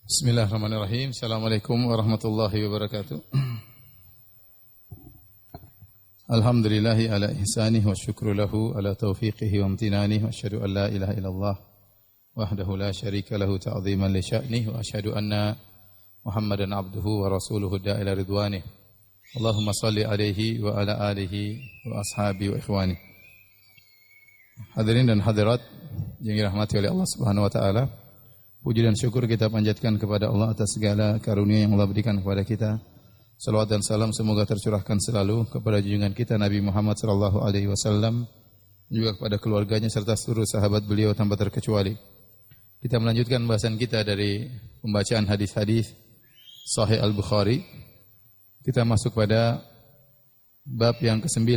Bismillahirrahmanirrahim. Assalamualaikum warahmatullahi wabarakatuh. Alhamdulillahi ala ihsanih wa syukru lahu ala taufiqihi wa amtinanih wa asyhadu an la ilaha illallah wahdahu la syarika lahu ta'ziman li sya'nih wa asyhadu anna Muhammadan abduhu wa rasuluhu da'ila ridwanih. Allahumma salli alaihi wa ala alihi wa ashabi wa ikhwani. Hadirin dan hadirat yang dirahmati oleh Allah Subhanahu wa taala. Puji dan syukur kita panjatkan kepada Allah atas segala karunia yang Allah berikan kepada kita. Salawat dan salam semoga tercurahkan selalu kepada junjungan kita Nabi Muhammad sallallahu alaihi wasallam, juga kepada keluarganya serta seluruh sahabat beliau tanpa terkecuali. Kita melanjutkan bahasan kita dari pembacaan hadis-hadis Sahih Al-Bukhari. Kita masuk pada bab yang ke-9,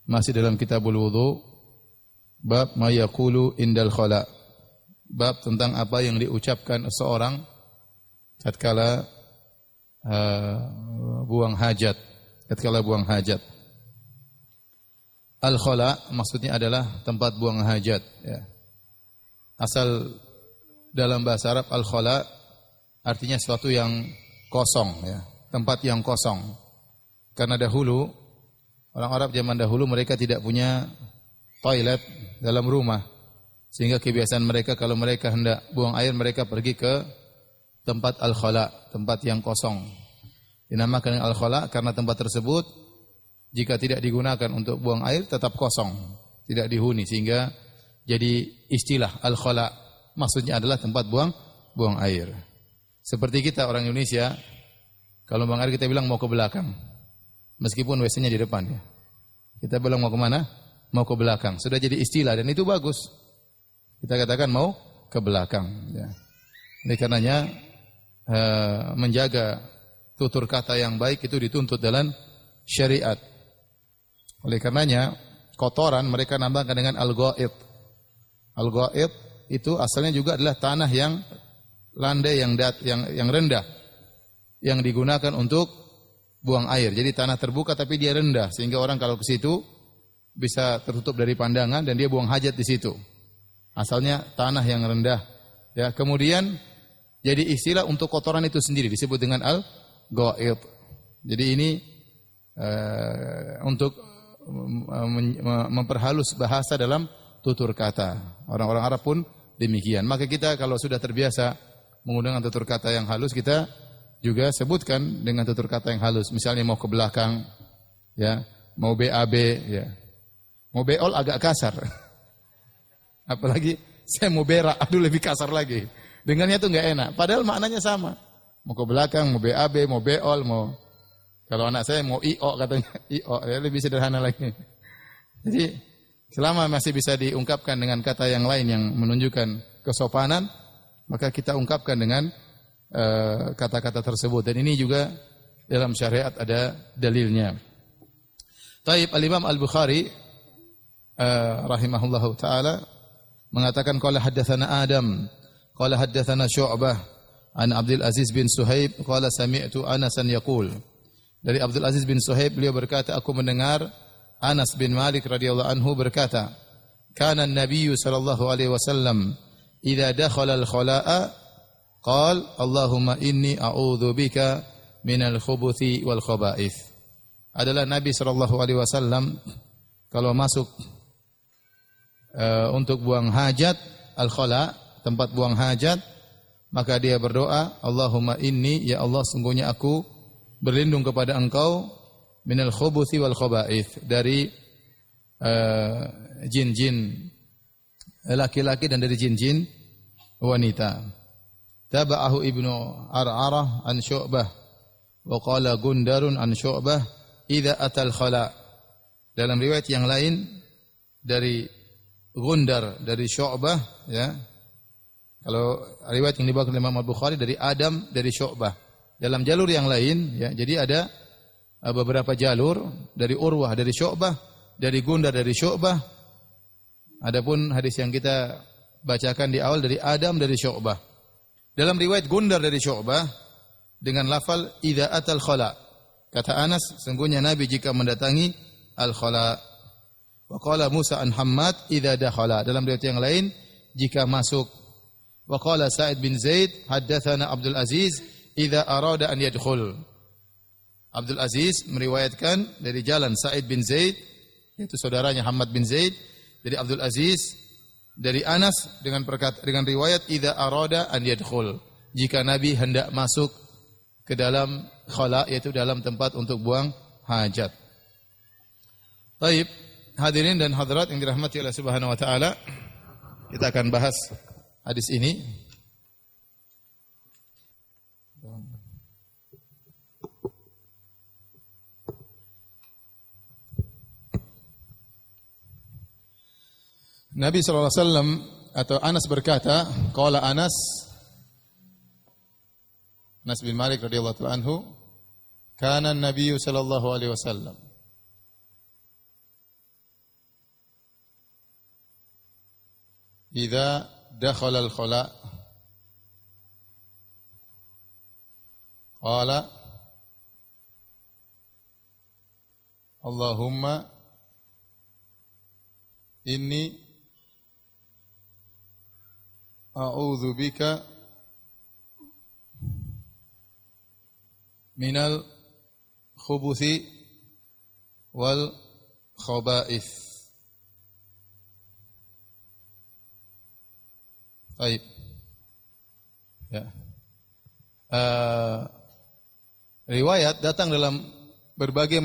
masih dalam Kitabul Wudu, bab ma yaqulu indal khala'. Bab tentang apa yang diucapkan seorang tatkala buang hajat. Al-khala maksudnya adalah tempat buang hajat. Ya. Asal dalam bahasa Arab al-khala artinya sesuatu yang kosong, ya. Tempat yang kosong. Karena dahulu orang Arab zaman dahulu mereka tidak punya toilet dalam rumah. Sehingga kebiasaan mereka kalau mereka hendak buang air, mereka pergi ke tempat al-khala, tempat yang kosong. Dinamakan al-khala karena tempat tersebut jika tidak digunakan untuk buang air tetap kosong, tidak dihuni, sehingga jadi istilah al-khala. Maksudnya adalah tempat buang air. Seperti kita orang Indonesia, kalau buang air kita bilang mau ke belakang. Meskipun WC-nya di depan, ya. Kita bilang mau ke mana? Mau ke belakang. Sudah jadi istilah dan itu bagus. Kita katakan mau ke belakang. Ya. Oleh karenanya menjaga tutur kata yang baik itu dituntut dalam syariat. Oleh karenanya kotoran mereka nambahkan dengan al-ghaid. Al-ghaid itu asalnya juga adalah tanah yang landai, yang rendah, yang digunakan untuk buang air. Jadi tanah terbuka tapi dia rendah sehingga orang kalau ke situ bisa tertutup dari pandangan dan dia buang hajat di situ. Asalnya tanah yang rendah, ya. Kemudian jadi istilah untuk kotoran itu sendiri disebut dengan al-ghaid. Jadi ini untuk memperhalus bahasa dalam tutur kata. Orang-orang Arab pun demikian. Maka kita kalau sudah terbiasa menggunakan tutur kata yang halus, kita juga sebutkan dengan tutur kata yang halus. Misalnya mau ke belakang, ya, mau BAB, ya. Mau beol agak kasar. Apalagi saya mau berak, aduh lebih kasar lagi. Dengannya tuh enggak enak. Padahal maknanya sama. Mau ke belakang, mau BAB, mau beol, mau kalau anak saya mau IO katanya, IO, ya lebih sederhana lagi. Jadi selama masih bisa diungkapkan dengan kata yang lain yang menunjukkan kesopanan, maka kita ungkapkan dengan kata-kata tersebut. Dan ini juga dalam syariat ada dalilnya. Taib Al-Imam Al-Bukhari rahimahullahu taala mengatakan qala haddatsana Adam qala haddatsana Syu'bah an Abdul Aziz bin Suhaib qala sami'tu Anasan yaqul. Dari Abdul Aziz bin Suhaib beliau berkata, aku mendengar Anas bin Malik radhiyallahu anhu berkata, kana an-nabiy sallallahu alaihi wasallam idza dakhala al-khala'a qala Allahumma inni a'udzu bika minal khubuthi wal khaba'ith. Adalah Nabi sallallahu alaihi wasallam kalau masuk untuk buang hajat, al-khala, tempat buang hajat, maka dia berdoa, Allahumma inni, ya Allah sungguhnya aku berlindung kepada Engkau minal khubuthi wal khaba'ith, dari jin-jin laki-laki dan dari jin-jin wanita. Taba'ahu Ibnu Ar'arah an Syu'bah wa qala Gundarun an Syu'bah idza atal khala. Dalam riwayat yang lain dari Gundar dari Syu'bah, ya. Kalau riwayat yang dibawa oleh Imam Al-Bukhari dari Adam dari Syu'bah. Dalam jalur yang lain, ya. Jadi ada beberapa jalur dari Urwah dari Syu'bah, dari Gundar dari Syu'bah. Adapun hadis yang kita bacakan di awal dari Adam dari Syu'bah. Dalam riwayat Gundar dari Syu'bah dengan lafal idza atal khala. Kata Anas, sungguhnya Nabi jika mendatangi al-khala. Wa qala Musa an Hammad idza dakhala. Dalam riwayat yang lain, jika masuk Wa qala Sa'id bin Zaid, haddatsana Abdul Aziz idza arada an yadkhul. Abdul Aziz meriwayatkan dari jalan Sa'id bin Zaid, yaitu saudaranya Hamad bin Zaid, dari Abdul Aziz dari Anas dengan riwayat idza arada an yadkhul. Jika Nabi hendak masuk ke dalam khala, yaitu dalam tempat untuk buang hajat. Baik, hadirin dan hadirat yang dirahmati oleh Subhanahu wa taala, kita akan bahas hadis ini. Nabi sallallahu alaihi wasallam atau Anas berkata, qala Anas bin Malik radhiyallahu ta'ala anhu, kana an-nabiy sallallahu alaihi wasallam idza dakhala al-khala qala Allahumma inni a'udzu bika minal khubuthi wal khaba'ith. Baik. Ya. Riwayat datang dalam berbagai,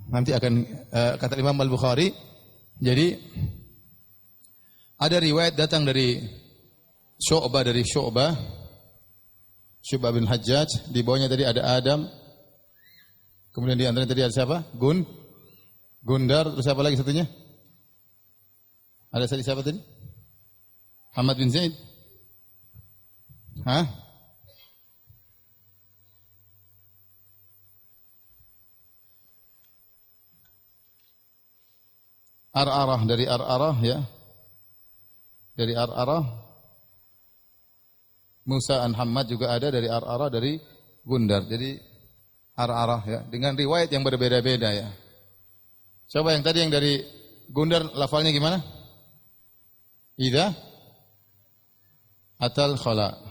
nanti akan kata Imam Al-Bukhari. Jadi ada riwayat datang dari Syu'bah bin Hajjaj, di bawahnya tadi ada Adam. Kemudian di antaranya tadi ada siapa? Gundar, terus siapa lagi satunya? Ada siapa tadi? Hamad bin Zaid. Hah? Ar'arah, dari Ar'arah ya. Dari Ar'arah. Musa an Hamad juga ada dari Ar'arah, dari Gundar. Jadi Ar'arah ya, dengan riwayat yang berbeda-beda ya. Coba yang tadi yang dari Gundar lafalnya gimana? Idza atal khala.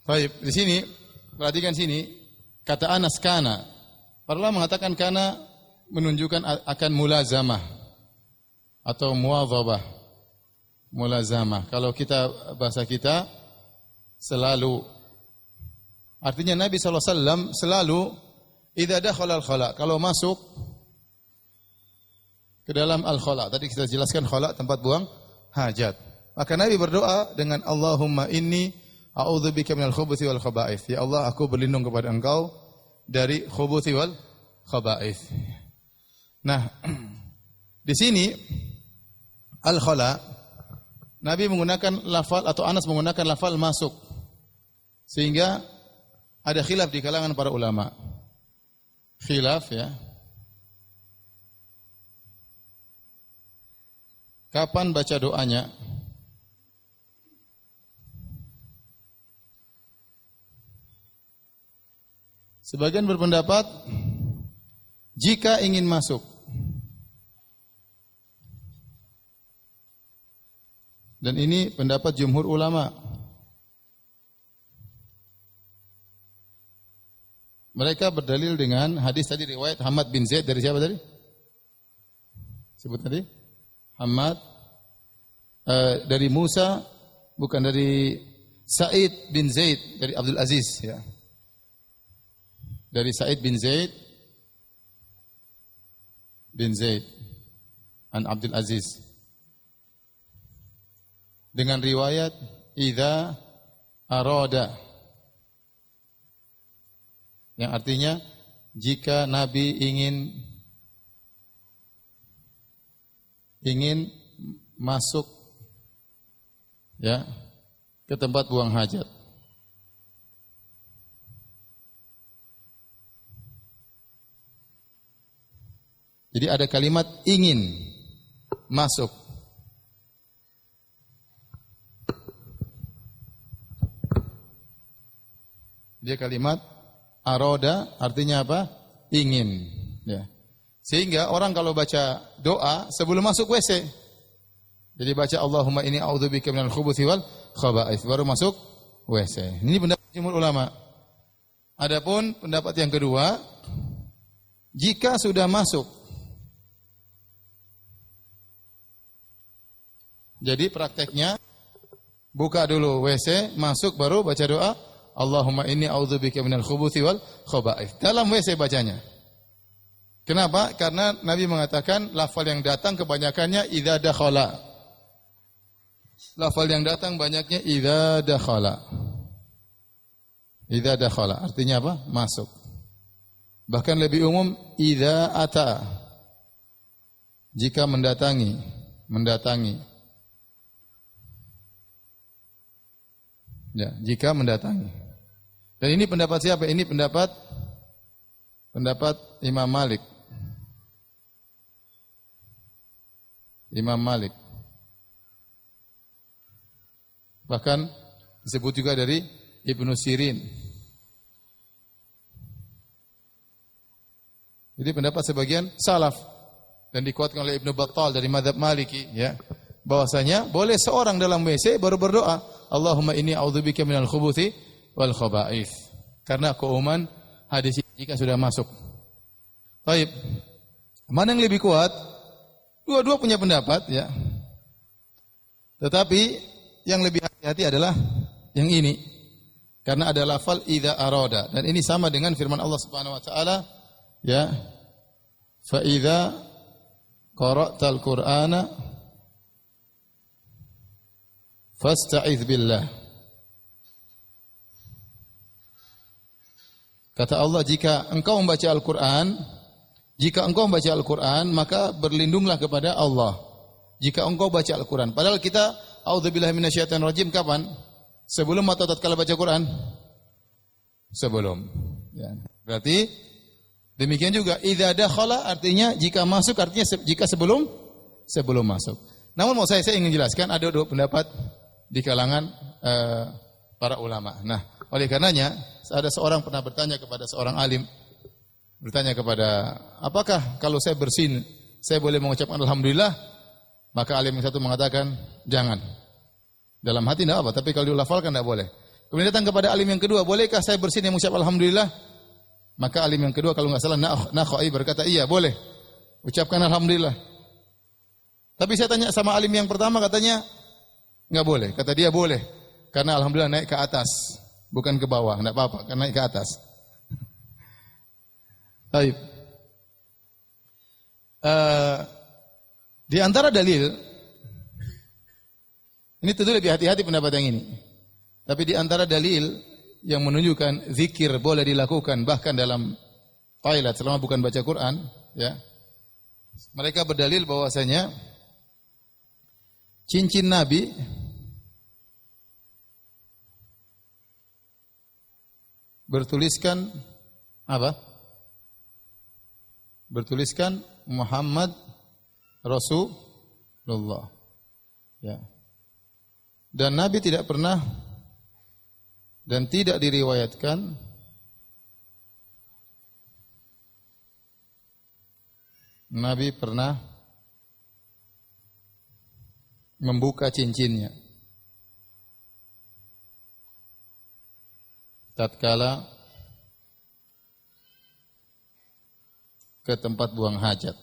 Baik, di sini perhatikan sini kata Anas kana. Para ulama mengatakan kana menunjukkan akan mulazamah atau muwadhabah. Mulazamah. Kalau kita bahasa kita selalu, artinya Nabi SAW selalu idza dakhala al-khala, kalau masuk ke dalam al-khala. Tadi kita jelaskan khala tempat buang hajat. Maka Nabi berdoa dengan Allahumma inni a'udzubika minal khubuthi wal khaba'ith. Ya Allah, aku berlindung kepada Engkau dari khubuthi wal khaba'ith. Nah, di sini al-khala Nabi menggunakan lafal atau Anas menggunakan lafal masuk. Sehingga ada khilaf di kalangan para ulama. Khilaf ya. Kapan baca doanya? Sebagian berpendapat jika ingin masuk. Dan ini pendapat jumhur ulama. Mereka berdalil dengan hadis tadi riwayat Hamad bin Zaid dari siapa tadi? Sebut tadi? Hamad dari Musa, bukan dari Sa'id bin Zaid, dari Abdul Aziz ya. Dari Sa'id bin Zaid an Abdul Aziz. Dengan riwayat idza arada, yang artinya jika Nabi ingin masuk ya ke tempat buang hajat. Jadi ada kalimat ingin masuk. Dia kalimat aroda artinya apa? Ingin. Ya. Sehingga orang kalau baca doa sebelum masuk WC, Jadi baca Allahumma inni a'udzubika minal khubuthi wal khaba'ith baru masuk WC. Ini pendapat jumhur ulama. Adapun pendapat yang kedua, jika sudah masuk, jadi prakteknya buka dulu WC, masuk baru baca doa Allahumma inni a'udzubika minal khubuthi wal khaba'ith. Dalam WC bacanya. Kenapa? Karena Nabi mengatakan lafal yang datang kebanyakannya idza dakhala. Lafal yang datang banyaknya idza dakhala. Idza dakhala artinya apa? Masuk. Bahkan lebih umum idza ata. Jika mendatangi. Ya, jika mendatangi. Dan ini pendapat siapa? Ini pendapat Imam Malik. Imam Malik. Bahkan disebut juga dari Ibnu Sirin. Jadi pendapat sebagian salaf dan dikuatkan oleh Ibnu Battal dari mazhab Maliki, ya. Bahwasanya boleh seorang dalam WC baru berdoa, Allahumma inni a'udzubika minal khubuthi wal khaba'ith. Karena keumuman hadis jika sudah masuk. Baik. Mana yang lebih kuat? Dua-dua punya pendapat, ya. Tetapi yang lebih hati-hati adalah yang ini. Karena ada lafal idza arada dan ini sama dengan firman Allah Subhanahu wa taala, ya. Fa idza qara'tal Qur'ana fasta'iz billah. Kata Allah, jika engkau membaca Al-Quran, maka berlindunglah kepada Allah. Jika engkau baca Al-Quran. Padahal kita, a'udzubillahi minasyaitonir rajim, kapan? Sebelum atau tatkala baca Quran? Sebelum. Ya. Berarti, demikian juga, idza dakhala artinya jika masuk, artinya jika sebelum masuk. Namun mau saya ingin jelaskan, ada dua pendapat di kalangan para ulama. Nah, oleh karenanya, ada seorang pernah bertanya kepada seorang alim, apakah kalau saya bersin, saya boleh mengucapkan alhamdulillah? Maka alim yang satu mengatakan, jangan. Dalam hati tidak apa, tapi kalau dilafalkan tidak boleh. Kemudian datang kepada alim yang kedua, bolehkah saya bersin yang mengucap alhamdulillah? Maka alim yang kedua kalau enggak salah Nakhai berkata, iya boleh. Ucapkan alhamdulillah. Tapi saya tanya sama alim yang pertama, katanya enggak boleh. Kata dia boleh. Karena alhamdulillah naik ke atas, bukan ke bawah, enggak apa-apa, karena naik ke atas. Baik. Di antara dalil, ini tentu lebih hati-hati pendapat yang ini. Tapi di antara dalil yang menunjukkan zikir boleh dilakukan bahkan dalam toilet selama bukan baca Quran, ya. Mereka berdalil bahwasanya cincin Nabi bertuliskan apa? Bertuliskan Muhammad Rasulullah. Ya. Dan Nabi tidak pernah dan tidak diriwayatkan Nabi pernah membuka cincinnya tatkala ke tempat buang hajat.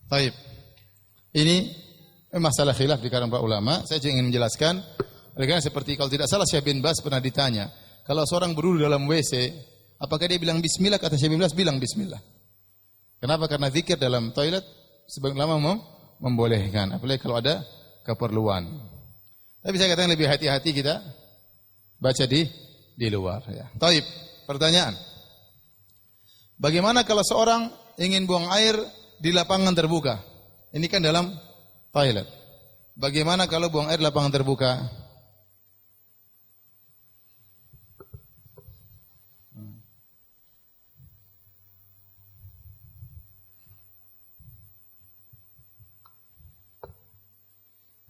Baik. Ini masalah khilaf di kalangan para ulama. Saya ingin menjelaskan. Karena seperti kalau tidak salah Syekh bin Baz pernah ditanya, kalau seorang berwudu dalam WC, apakah dia bilang bismillah? Kata Syekh bin Baz, bilang bismillah. Kenapa? Karena zikir dalam toilet sebagian ulama membolehkan, apalagi kalau ada keperluan. Tapi saya katakan lebih hati-hati kita baca di luar. Ya. Taib. Pertanyaan. Bagaimana kalau seorang ingin buang air di lapangan terbuka? Ini kan dalam toilet. Bagaimana kalau buang air di lapangan terbuka?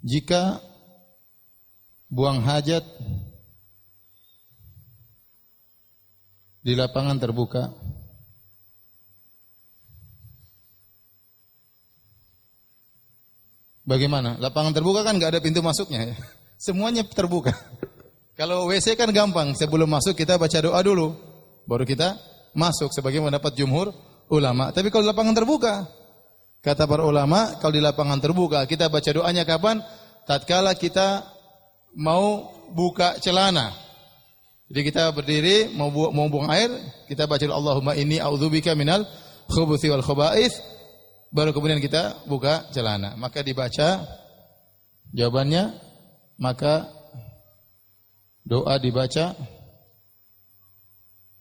Jika buang hajat di lapangan terbuka. Bagaimana? Lapangan terbuka kan nggak ada pintu masuknya ya. Semuanya terbuka. Kalau WC kan gampang, sebelum masuk kita baca doa dulu, baru kita masuk sebagaimana pendapat jumhur ulama. Tapi kalau lapangan terbuka, kata para ulama, kalau di lapangan terbuka kita baca doanya kapan? Tatkala kita mau buka celana. Jadi kita berdiri mau buang air, kita baca Allahumma inni a'udzubika minal khubuthi wal khaba'ith, baru kemudian kita buka celana. Maka dibaca jawabannya, maka doa dibaca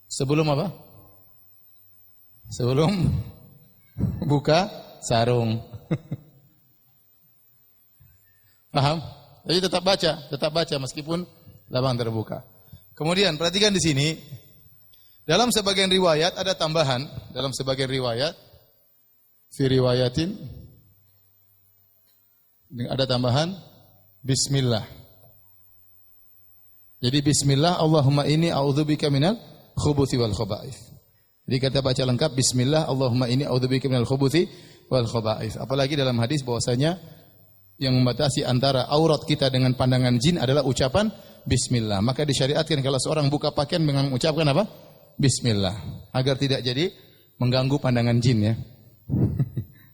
sebelum apa? Sebelum buka sarung. Paham? Jadi tetap baca meskipun lapangan terbuka. Kemudian perhatikan di sini, dalam sebagian riwayat ada tambahan, dalam sebagian riwayat fi riwayatin ada tambahan bismillah. Jadi bismillah Allahumma inni a'udzubika minal khubuthi wal khaba'ith. Jadi kita baca lengkap bismillah Allahumma inni a'udzubika minal khubuthi wal khaba'ith. Apalagi dalam hadis bahwasanya yang membatasi antara aurat kita dengan pandangan jin adalah ucapan bismillah. Maka disyariatkan kalau seorang buka pakaian dengan mengucapkan apa? Bismillah. Agar tidak jadi mengganggu pandangan jin ya.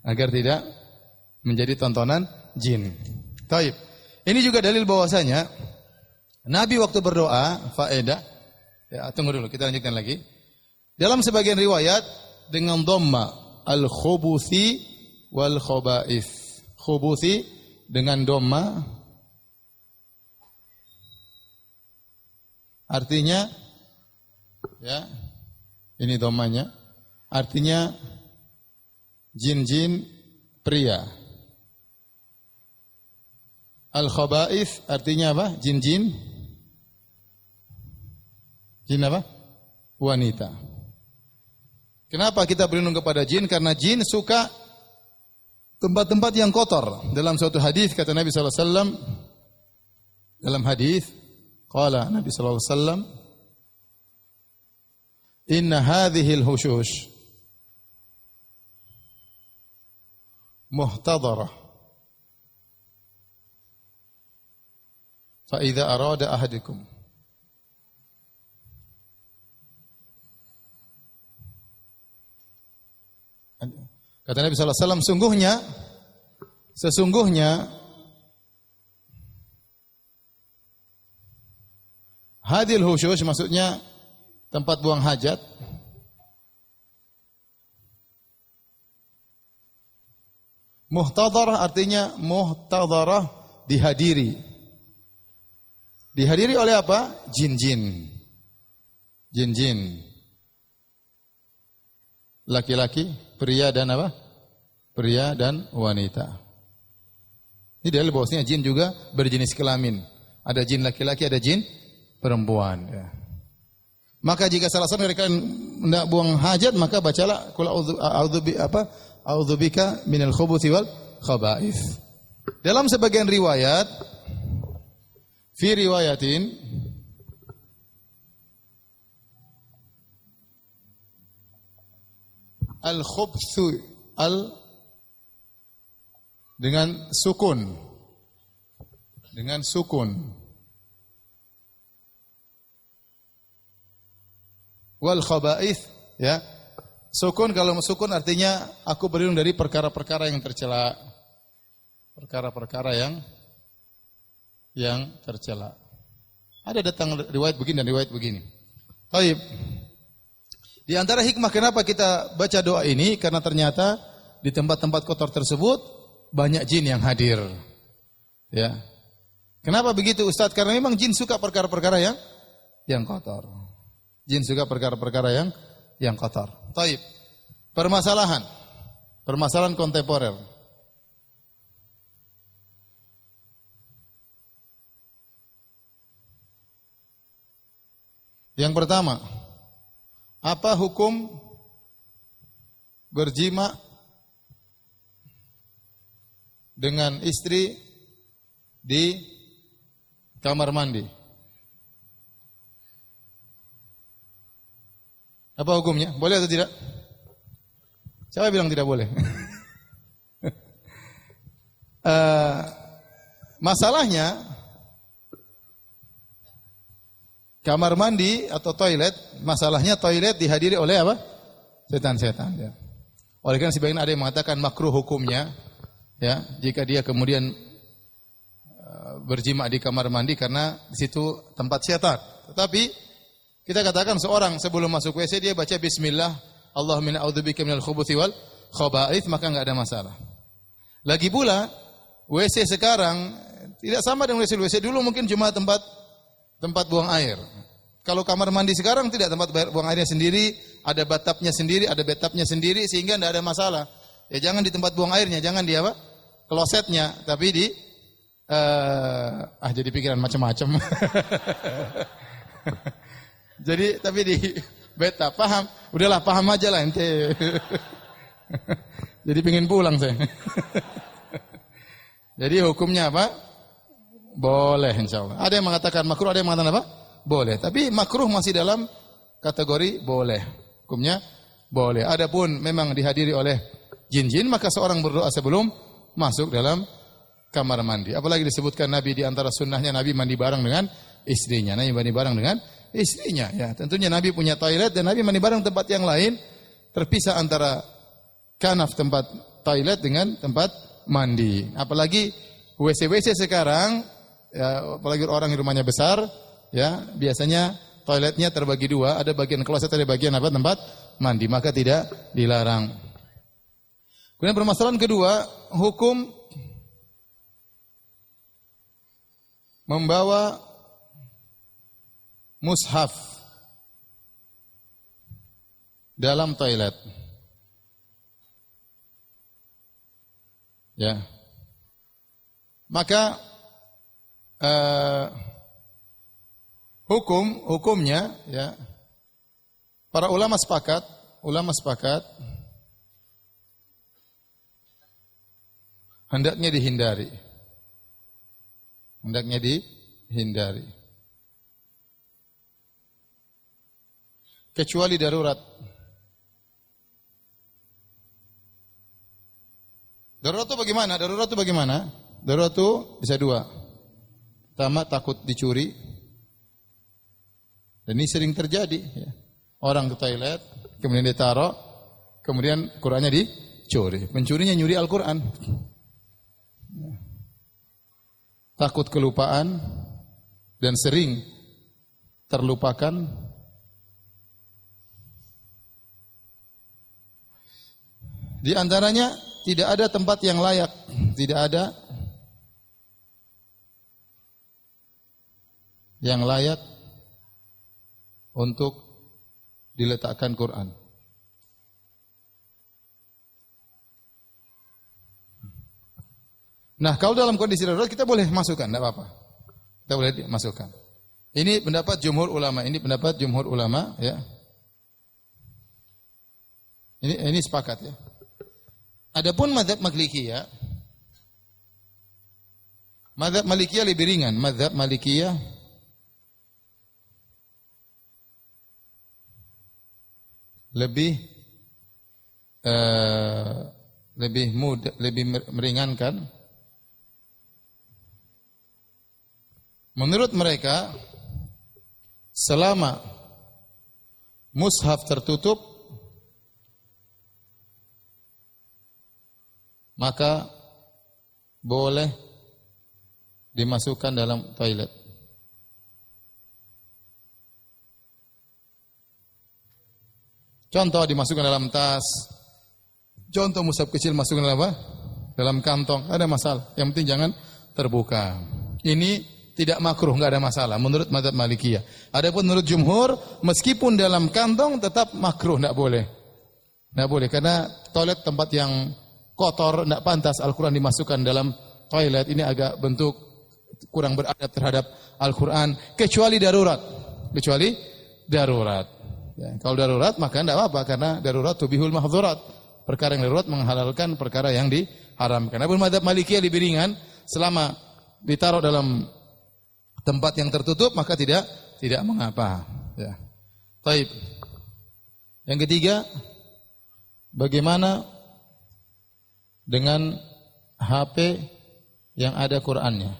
Agar tidak menjadi tontonan jin. Taib. Ini juga dalil bahwasanya Nabi waktu berdoa, faedah, ya, tunggu dulu, kita lanjutkan lagi. Dalam sebagian riwayat dengan dhamma al-khubuthi wal khaba'ith. Khubuthi dengan dhamma artinya, ya, ini dhammanya, artinya jin-jin pria. Al-khaba'ith artinya apa? Jin-jin. Jin apa? Wanita. Kenapa kita berlindung kepada jin? Karena jin suka tempat-tempat yang kotor. Dalam suatu hadis kata Nabi sallallahu alaihi wasallam, dalam hadis qala Nabi sallallahu alaihi wasallam, "Inna hadhil hushush muhtadarah. Fa idza arada ahadukum." Kata Nabi sallallahu alaihi wasallam, sesungguhnya hadil hushush maksudnya tempat buang hajat. Muhtadarah artinya muhtadarah dihadiri. Dihadiri oleh apa? Jin-jin. Jin-jin. Laki-laki, pria dan apa? Pria dan wanita. Ini dalil bahwasanya jin juga berjenis kelamin. Ada jin laki-laki, ada jin perempuan. Ya. Maka jika salah satu mereka hendak buang hajat, maka bacalah qul a'udzubika minal khubuthi wal khaba'ith. Dalam sebagian riwayat, fi riwayatin al-khubthu dengan sukun. Dengan sukun. Wal khaba'ith, ya. Sukun, kalau sukun artinya aku berlindung dari perkara-perkara yang tercela. Perkara-perkara yang tercela. Ada datang riwayat begini dan riwayat begini. Baik. Di antara hikmah kenapa kita baca doa ini, karena ternyata di tempat-tempat kotor tersebut banyak jin yang hadir. Ya. Kenapa begitu Ustaz? Karena memang jin suka perkara-perkara yang kotor. Jin suka perkara-perkara yang kotor. Taib. Permasalahan kontemporer. Yang pertama, apa hukum berjima dengan istri di kamar mandi? Apa hukumnya? Boleh atau tidak? Siapa bilang tidak boleh? Masalahnya kamar mandi atau toilet, masalahnya toilet dihadiri oleh apa? Setan-setan. Ya. Oleh karena sebagian ada yang mengatakan makruh hukumnya, ya, jika dia kemudian berjima di kamar mandi karena di situ tempat setan. Tetapi kita katakan seorang sebelum masuk WC dia baca Bismillah, Allahumma a'udzubika minal khubuthi wal khaba'ith, maka enggak ada masalah. Lagi pula WC sekarang tidak sama dengan WC dulu, mungkin cuma tempat buang air. Kalau kamar mandi sekarang tidak, tempat buang airnya sendiri, ada bathtubnya sendiri, ada bathtubnya sendiri, sehingga tidak ada masalah. Ya jangan di tempat buang airnya, jangan di apa? Klosetnya, tapi di jadi pikiran macam-macam. Jadi tapi di bathtub, paham? Udahlah, paham aja lah ente. Jadi pengen pulang saya. Jadi hukumnya apa? Boleh insyaallah. Ada yang mengatakan makruh, ada yang mengatakan apa? Boleh. Tapi makruh masih dalam kategori boleh. Hukumnya boleh. Adapun memang dihadiri oleh jin-jin, maka seorang berdoa sebelum masuk dalam kamar mandi. Apalagi disebutkan Nabi di antara sunnahnya Nabi mandi bareng dengan istrinya. Nabi mandi bareng dengan istrinya. Ya, tentunya Nabi punya toilet dan Nabi mandi bareng tempat yang lain, terpisah antara kanaf tempat toilet dengan tempat mandi. Apalagi WC sekarang, ya, apalagi orang yang rumahnya besar, ya, biasanya toiletnya terbagi dua, ada bagian kloset, ada bagian apa? Tempat mandi, maka tidak dilarang. Kemudian permasalahan kedua, hukum membawa mushaf dalam toilet. Ya. Maka hukumnya, ya, para ulama sepakat hendaknya dihindari. Kecuali darurat. Darurat itu bagaimana? Darurat itu bisa dua. Pertama, takut dicuri. Dan ini sering terjadi. Ya. Orang ke toilet, kemudian ditaruh, kemudian Qur'annya dicuri. Pencurinya nyuri Al-Quran. Takut kelupaan dan sering terlupakan. Di antaranya tidak ada tempat yang layak, tidak ada yang layak untuk diletakkan Quran. Nah, kalau dalam kondisi darurat kita boleh masukkan, tidak apa-apa. Kita boleh masukkan. Ini pendapat jumhur ulama, ya. Ini sepakat, ya. Adapun mazhab Malikiyah, lebih ringan. Mazhab Malikiyah lebih mudah, lebih meringankan. Menurut mereka, selama mushaf tertutup, maka boleh dimasukkan dalam toilet. Contoh, dimasukkan dalam tas. Contoh, mushaf kecil masukkan dalam apa? Dalam kantong. Ada masalah. Yang penting jangan terbuka. Ini tidak makruh, enggak ada masalah menurut mazhab Malikiyah. Adapun menurut jumhur, meskipun dalam kantong tetap makruh, enggak boleh. Enggak boleh karena toilet tempat yang kotor, enggak pantas Al-Qur'an dimasukkan dalam toilet. Ini agak bentuk kurang beradab terhadap Al-Qur'an, kecuali darurat. Ya, kalau darurat maka enggak apa-apa karena darurat tubihul mahdzurat. Perkara yang darurat menghalalkan perkara yang diharamkan. Adapun mazhab Malikiyah lebih ringan, selama ditaruh dalam tempat yang tertutup maka tidak mengapa, ya. Baik. Yang ketiga, bagaimana dengan HP yang ada Qur'annya?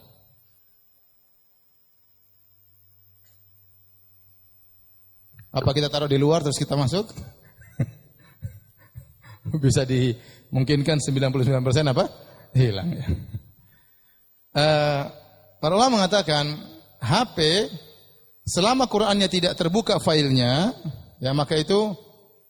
Apa kita taruh di luar terus kita masuk? Bisa dimungkinkan 99% apa? Hilang ya. Para ulama mengatakan HP selama Qur'annya tidak terbuka filenya, ya maka itu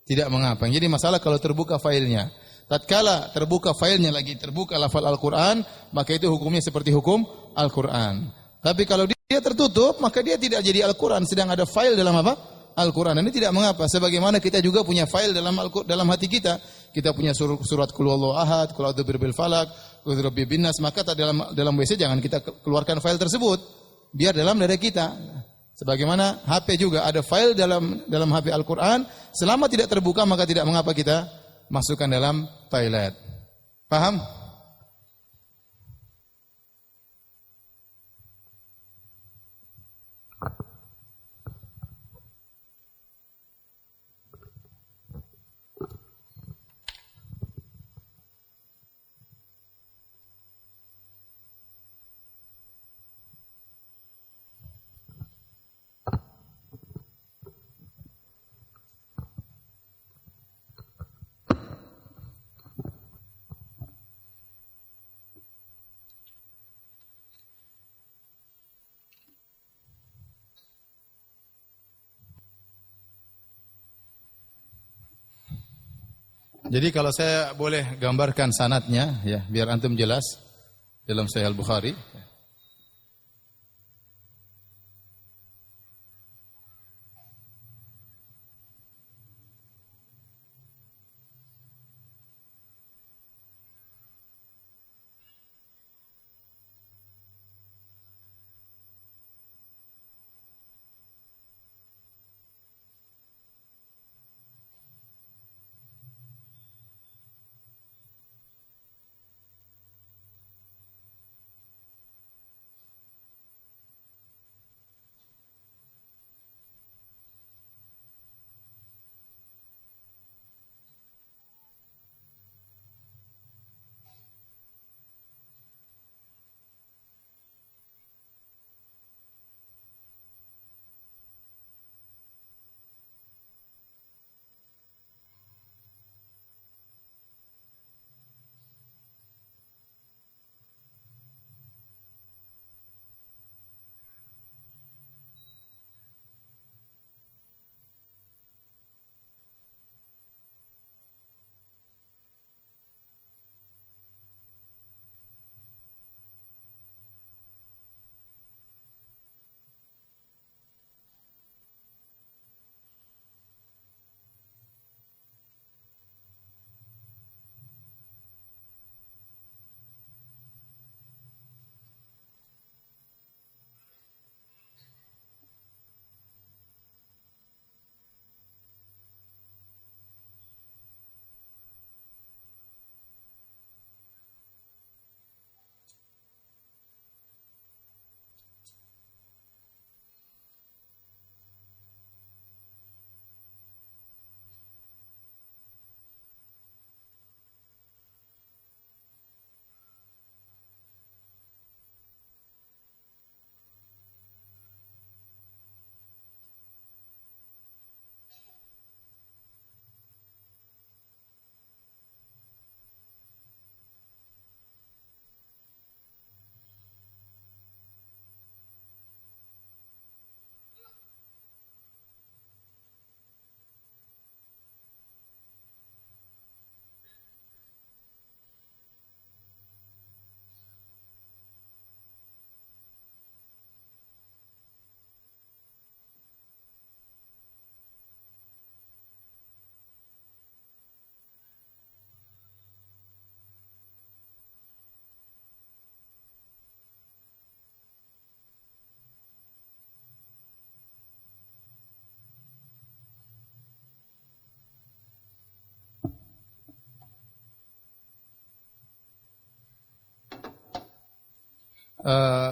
tidak mengapa. Jadi masalah kalau terbuka filenya. Tatkala terbuka filenya lagi terbuka lafal Al-Qur'an, maka itu hukumnya seperti hukum Al-Qur'an. Tapi kalau dia tertutup, maka dia tidak jadi Al-Qur'an, sedang ada file dalam apa? Al-Quran. Ini tidak mengapa. Sebagaimana kita juga punya file dalam hati kita. Kita punya surat Qul Huwallahu Ahad, Qul A'udzu Birabbil Falaq, Qul A'udzu Birabbin Nas. Maka dalam WC jangan kita keluarkan file tersebut. Biar dalam dada kita. Sebagaimana HP juga ada file dalam HP Al-Quran. Selama tidak terbuka maka tidak mengapa kita masukkan dalam toilet. Paham? Jadi kalau saya boleh gambarkan sanadnya ya biar antum jelas dalam Sahih Al-Bukhari.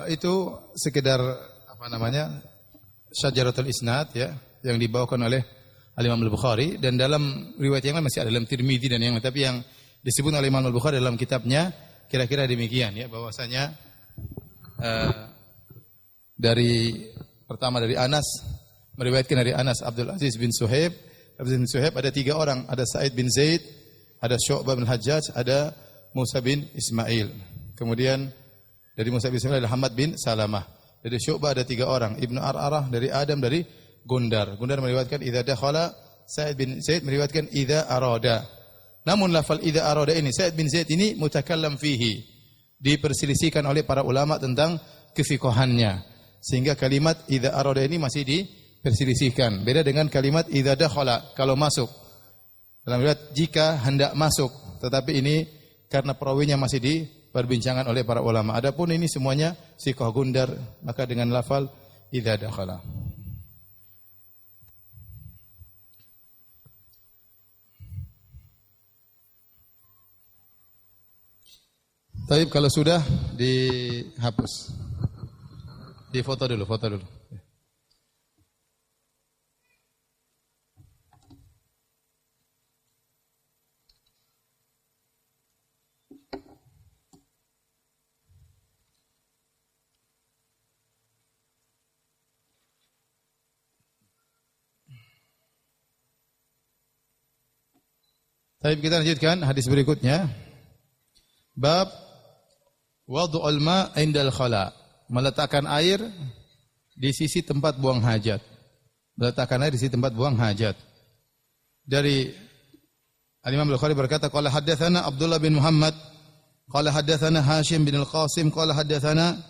Itu sekedar apa namanya syajaratul isnad ya yang dibawakan oleh Al-Imam Al-Bukhari, dan dalam riwayat yang lain masih ada dalam Tirmidzi dan yang lain, tapi yang disebut oleh Imam Al-Bukhari dalam kitabnya kira-kira demikian ya, bahwasanya pertama dari Anas, meriwayatkan dari Anas Abdul Aziz bin Suhaib. Abdul Aziz bin Suhaib ada 3 orang, ada Sa'id bin Zaid, ada Syu'bah bin Hajjaj, ada Musa bin Ismail. Kemudian dari Musa bin Ismail ada Hamad bin Salamah. Dari Syu'bah ada 3 orang, Ibnu Ar'arah, dari Adam, dari Gundar. Gundar meriwayatkan idza dakhala, Sa'id bin Zaid meriwayatkan idza arada. Namun lafal idza arada ini, Sa'id bin Zaid ini mutakallam fihi, diperselisihkan oleh para ulama tentang kefiqahannya. Sehingga kalimat idza arada ini masih diperselisihkan. Beda dengan kalimat idza dakhala, kalau masuk. Dalam riwayat jika hendak masuk. Tetapi ini karena perawinya masih diperbincangkan oleh para ulama. Adapun ini semuanya siqah Gundar, maka dengan lafal idza dakhala. Tapi kalau sudah dihapus. Difoto dulu, foto dulu. Tapi kita lanjutkan hadis berikutnya. Bab wad'ul ma' indal khala. Meletakkan air di sisi tempat buang hajat. Meletakkan air di sisi tempat buang hajat. Dari Al-Imam Al-Bukhari berkata, qala haddatsana Abdullah bin Muhammad, qala haddatsana Hashim bin Al-Qasim, qala haddatsana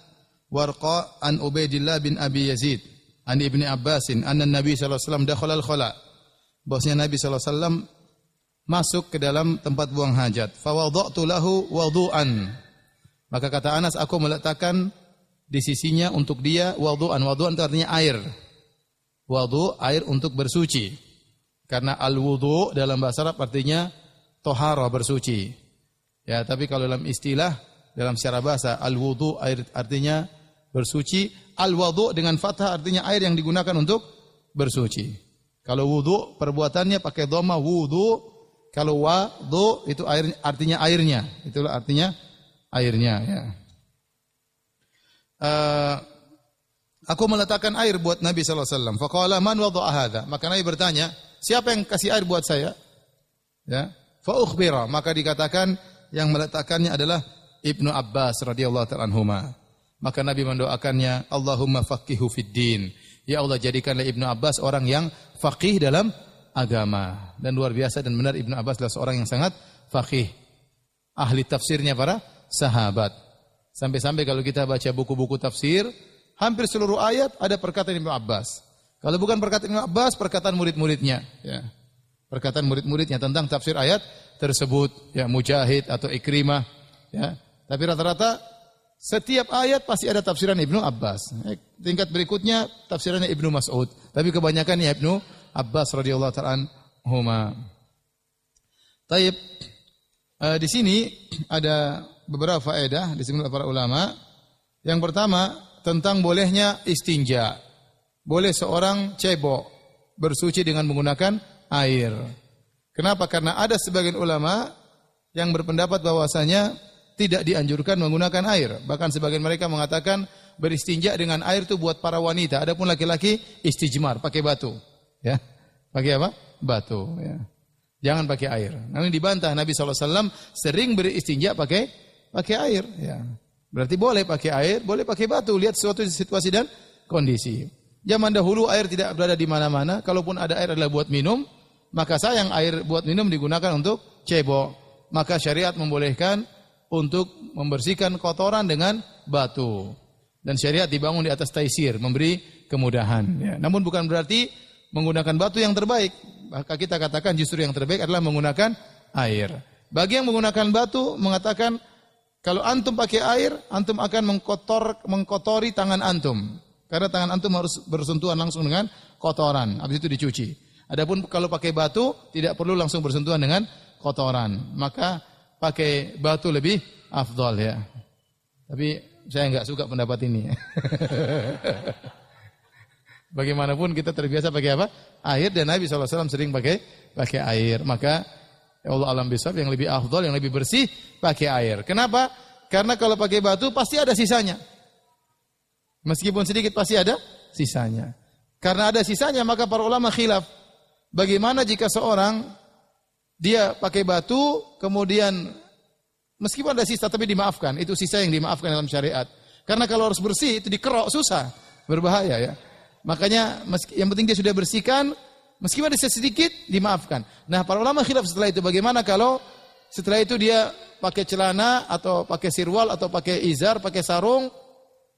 Warqa an Ubaidillah bin Abi Yazid, an Ibni Abbasin, anna Nabi sallallahu alaihi wasallam dakhala al-khala. Bahwasanya Nabi sallallahu alaihi wasallam masuk ke dalam tempat buang hajat. Fa wada'tu lahu wudu'an. Maka kata Anas, aku meletakkan di sisinya untuk dia wudu'an. Wudu'an itu artinya air. Wudu, air untuk bersuci. Karena al-wudu dalam bahasa Arab artinya tohara, bersuci. Ya, tapi kalau dalam istilah, dalam secara bahasa, al-wudu air artinya bersuci. Al-wudu dengan fathah artinya air yang digunakan untuk bersuci. Kalau wudu perbuatannya pakai dhamma wudu. Kalau wudu itu air, artinya airnya. Itulah artinya airnya. Ya. Aku meletakkan air buat Nabi sallallahu alaihi wasallam. Faqala man wada'a hadza? Maka Nabi bertanya, siapa yang kasih air buat saya? Ya. Fa ukhbira, maka dikatakan yang meletakkannya adalah Ibnu Abbas radhiyallahu ta'ala anhuma. Maka Nabi mendoakannya, Allahumma faqihu fid din. Ya Allah, jadikanlah Ibnu Abbas orang yang faqih dalam agama. Dan luar biasa dan benar Ibnu Abbas adalah seorang yang sangat faqih. Ahli tafsirnya para sahabat. Sampai-sampai kalau kita baca buku-buku tafsir, hampir seluruh ayat ada perkataan Ibnu Abbas. Kalau bukan perkataan Ibnu Abbas, perkataan murid-muridnya. Ya. Perkataan murid-muridnya tentang tafsir ayat tersebut. Ya, Mujahid atau Ikrimah. Ya. Tapi rata-rata setiap ayat pasti ada tafsiran Ibnu Abbas. Tingkat berikutnya tafsirannya Ibnu Mas'ud. Tapi kebanyakan ya Ibnu Abbas radhiyallahu ta'ala anhuma. Taib, di sini ada beberapa faedah disebut oleh para ulama. Yang pertama tentang bolehnya istinja. Boleh seorang cebok bersuci dengan menggunakan air. Kenapa? Karena ada sebagian ulama yang berpendapat bahwasanya tidak dianjurkan menggunakan air. Bahkan sebagian mereka mengatakan beristinja dengan air itu buat para wanita. Adapun laki-laki istijmar, pakai batu. Ya, pakai apa? Batu. Ya. Jangan pakai air. Namun dibantah Nabi SAW sering beristinja pakai air. Ya. Berarti boleh pakai air, boleh pakai batu. Lihat suatu situasi dan kondisi. Zaman dahulu air tidak berada di mana-mana. Kalaupun ada air adalah buat minum, maka sayang air buat minum digunakan untuk cebok. Maka syariat membolehkan untuk membersihkan kotoran dengan batu. Dan syariat dibangun di atas taisir, memberi kemudahan. Ya. Namun bukan berarti menggunakan batu yang terbaik. Maka kita katakan justru yang terbaik adalah menggunakan air. Bagi yang menggunakan batu mengatakan kalau antum pakai air, antum akan mengkotori tangan antum. Karena tangan antum harus bersentuhan langsung dengan kotoran. Habis itu dicuci. Adapun kalau pakai batu tidak perlu langsung bersentuhan dengan kotoran. Maka pakai batu lebih afdal ya. Tapi saya enggak suka pendapat ini. Bagaimanapun kita terbiasa pakai apa? Air, dan Nabi SAW sering pakai air. Maka ya Allah alam bisawab, yang lebih afdal, yang lebih bersih pakai air. Kenapa? Karena kalau pakai batu pasti ada sisanya. Meskipun sedikit pasti ada sisanya. Karena ada sisanya maka para ulama khilaf. Bagaimana jika seorang dia pakai batu kemudian meskipun ada sisa tapi dimaafkan, itu sisa yang dimaafkan dalam syariat. Karena kalau harus bersih itu dikerok susah, berbahaya ya. Makanya yang penting dia sudah bersihkan, meskipun ada sedikit dimaafkan. Nah, para ulama khilaf setelah itu, bagaimana kalau setelah itu dia pakai celana atau pakai sirwal atau pakai izar, pakai sarung,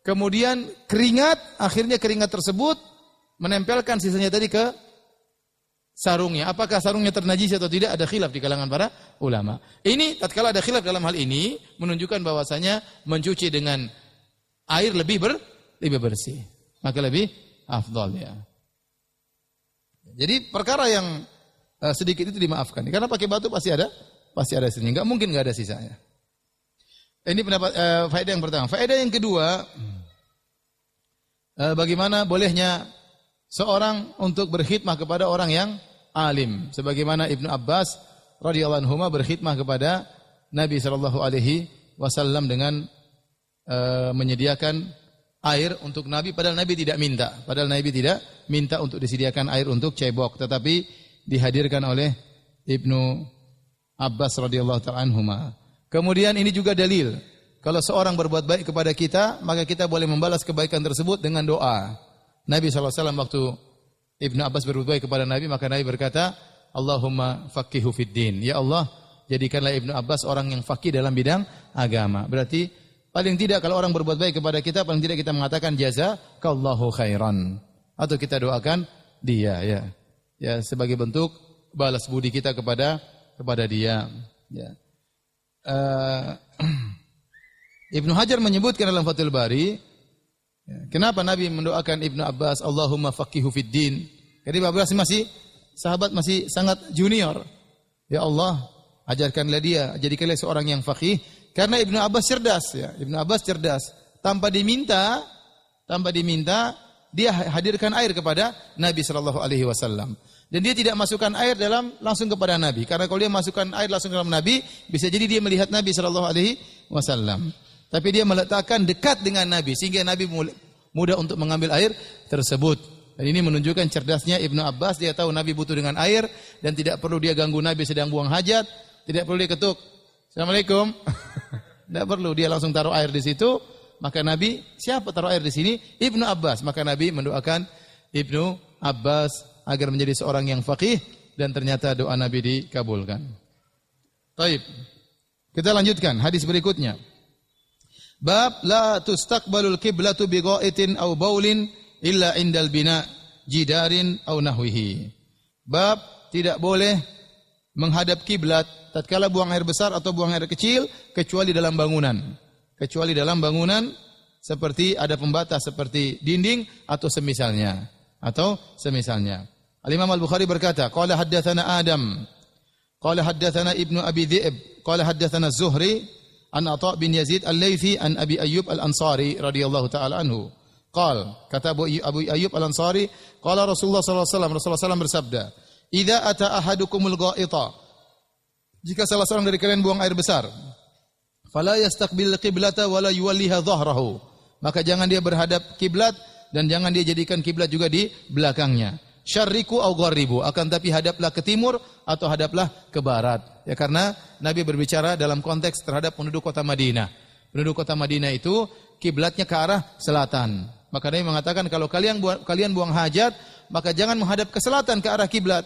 kemudian keringat, akhirnya keringat tersebut menempelkan sisanya tadi ke sarungnya. Apakah sarungnya ternajis atau tidak? Ada khilaf di kalangan para ulama. Ini tatkala ada khilaf dalam hal ini menunjukkan bahwasanya mencuci dengan air lebih bersih. Maka lebih afdal ya. Jadi perkara yang sedikit itu dimaafkan. Karena pakai batu pasti ada sisanya. Enggak mungkin enggak ada sisanya. Ini pendapat faedah yang pertama. Faedah yang kedua, bagaimana bolehnya seorang untuk berkhidmah kepada orang yang alim. Sebagaimana Ibnu Abbas radhiyallahu anhu berkhidmah kepada Nabi sallallahu alaihi wasallam dengan menyediakan air untuk Nabi, padahal Nabi tidak minta. Padahal Nabi tidak minta untuk disediakan air untuk cebok, tetapi dihadirkan oleh Ibnu Abbas radhiyallahu ta'ala anhuma. Kemudian ini juga dalil, kalau seorang berbuat baik kepada kita, maka kita boleh membalas kebaikan tersebut dengan doa. Nabi SAW waktu Ibnu Abbas berbuat baik kepada Nabi, maka Nabi berkata, Allahumma faqihu fid din. Ya Allah, jadikanlah Ibnu Abbas orang yang faqih dalam bidang agama. Berarti paling tidak kalau orang berbuat baik kepada kita, paling tidak kita mengatakan jazakallahu khairan, atau kita doakan dia ya. Ya, sebagai bentuk balas budi kita kepada dia ya. Ibnu Hajar menyebutkan dalam Fathul Bari, ya, kenapa Nabi mendoakan Ibnu Abbas Allahumma faqihu fid din? Jadi Ibnu Abbas masih sahabat, masih sangat junior. Ya Allah, ajarkanlah dia, jadikanlah seorang yang faqih. Karena Ibnu Abbas cerdas ya. Ibnu Abbas cerdas. Tanpa diminta dia hadirkan air kepada Nabi sallallahu alaihi wasallam. Dan dia tidak masukkan air langsung kepada Nabi. Karena kalau dia masukkan air langsung ke dalam Nabi, bisa jadi dia melihat Nabi sallallahu alaihi wasallam. Tapi dia meletakkan dekat dengan Nabi sehingga Nabi mudah untuk mengambil air tersebut. Dan ini menunjukkan cerdasnya Ibnu Abbas. Dia tahu Nabi butuh dengan air dan tidak perlu dia ganggu Nabi sedang buang hajat, tidak perlu dia ketuk. Assalamualaikum. Tidak perlu, dia langsung taruh air di situ. Maka Nabi, siapa taruh air di sini? Ibnu Abbas. Maka Nabi mendoakan Ibnu Abbas agar menjadi seorang yang faqih, dan ternyata doa Nabi dikabulkan. Taib. Kita lanjutkan hadis berikutnya. Bab la tustaqbalul qiblatu bi ghaitin aw baulin illa indal bina jidarin aw nahwihi. Bab tidak boleh menghadap kiblat tatkala buang air besar atau buang air kecil kecuali dalam bangunan. Kecuali dalam bangunan seperti ada pembatas seperti dinding atau semisalnya. Al-Imam Al-Bukhari berkata, qala haddatsana Adam, qala haddatsana Ibnu Abi Dhi'b, qala haddatsana Az-Zuhri an Atha bin Yazid Al-Laitsi an Abi Ayyub Al-Ansari radhiyallahu taala anhu. Kata Abu Ayyub Al-Ansari, qala Rasulullah sallallahu alaihi wasallam, Rasulullah SAW bersabda, idza ata ahadukumul ghaita, jika salah seorang dari kalian buang air besar, fala yastaqbil qiblata wala yuwalliha dhahrahu, maka jangan dia berhadap kiblat dan jangan dia jadikan kiblat juga di belakangnya. Syarriku au gharribu, akan tapi hadaplah ke timur atau hadaplah ke barat. Ya, karena Nabi berbicara dalam konteks terhadap penduduk kota Madinah. Penduduk kota Madinah itu kiblatnya ke arah selatan. Maka Nabi mengatakan kalau kalian buang hajat, maka jangan menghadap ke selatan ke arah kiblat.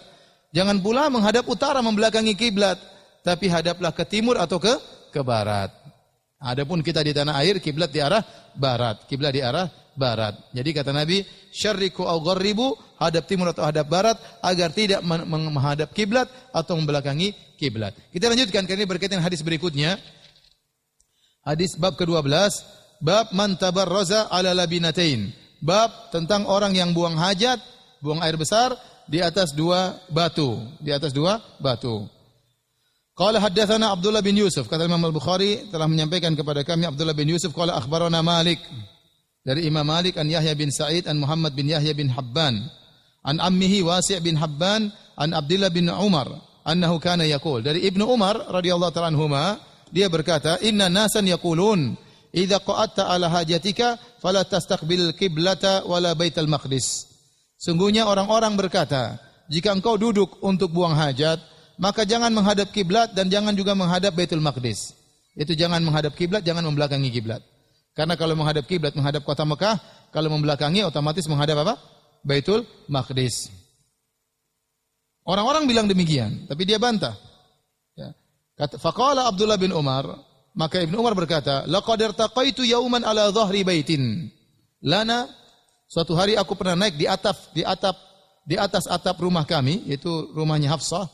Jangan pula menghadap utara membelakangi kiblat, tapi hadaplah ke timur atau ke barat. Adapun kita di tanah air, kiblat di arah barat. Kiblat di arah barat. Jadi kata Nabi, syarriku au gharribu, hadap timur atau hadap barat, agar tidak menghadap kiblat atau membelakangi kiblat. Kita lanjutkan, karena ini berkaitan hadis berikutnya. Hadis bab ke-12, bab man tabarraza ala labinatain. Bab tentang orang yang buang hajat, buang air besar di atas dua batu. Qala haddatsana Abdullah bin Yusuf, kata Imam Al-Bukhari telah menyampaikan kepada kami Abdullah bin Yusuf, qala akhbarana Malik. Dari Imam Malik an Yahya bin Sa'id an Muhammad bin Yahya bin Habban an ammihi Wasi' bin Habban an Abdullah bin Umar annahu kana yaqul. Dari Ibnu Umar radhiyallahu ta'ala anhuma, dia berkata, "Inna nasan yaqulun idza qa'atta ala hajatika fala tastaqbil qiblata wala baital maqdis." Sungguhnya orang-orang berkata, jika engkau duduk untuk buang hajat, maka jangan menghadap kiblat dan jangan juga menghadap Baitul Maqdis. Itu jangan menghadap kiblat, jangan membelakangi kiblat. Karena kalau menghadap kiblat menghadap kota Mekah, kalau membelakangi otomatis menghadap apa? Baitul Maqdis. Orang-orang bilang demikian, tapi dia bantah. Ya. Faqala Abdullah bin Umar, maka Ibnu Umar berkata, "Laqad irtaqaitu yauman ala dhahri baitin lana." Suatu hari aku pernah naik di atas atap rumah kami, yaitu rumahnya Hafsah,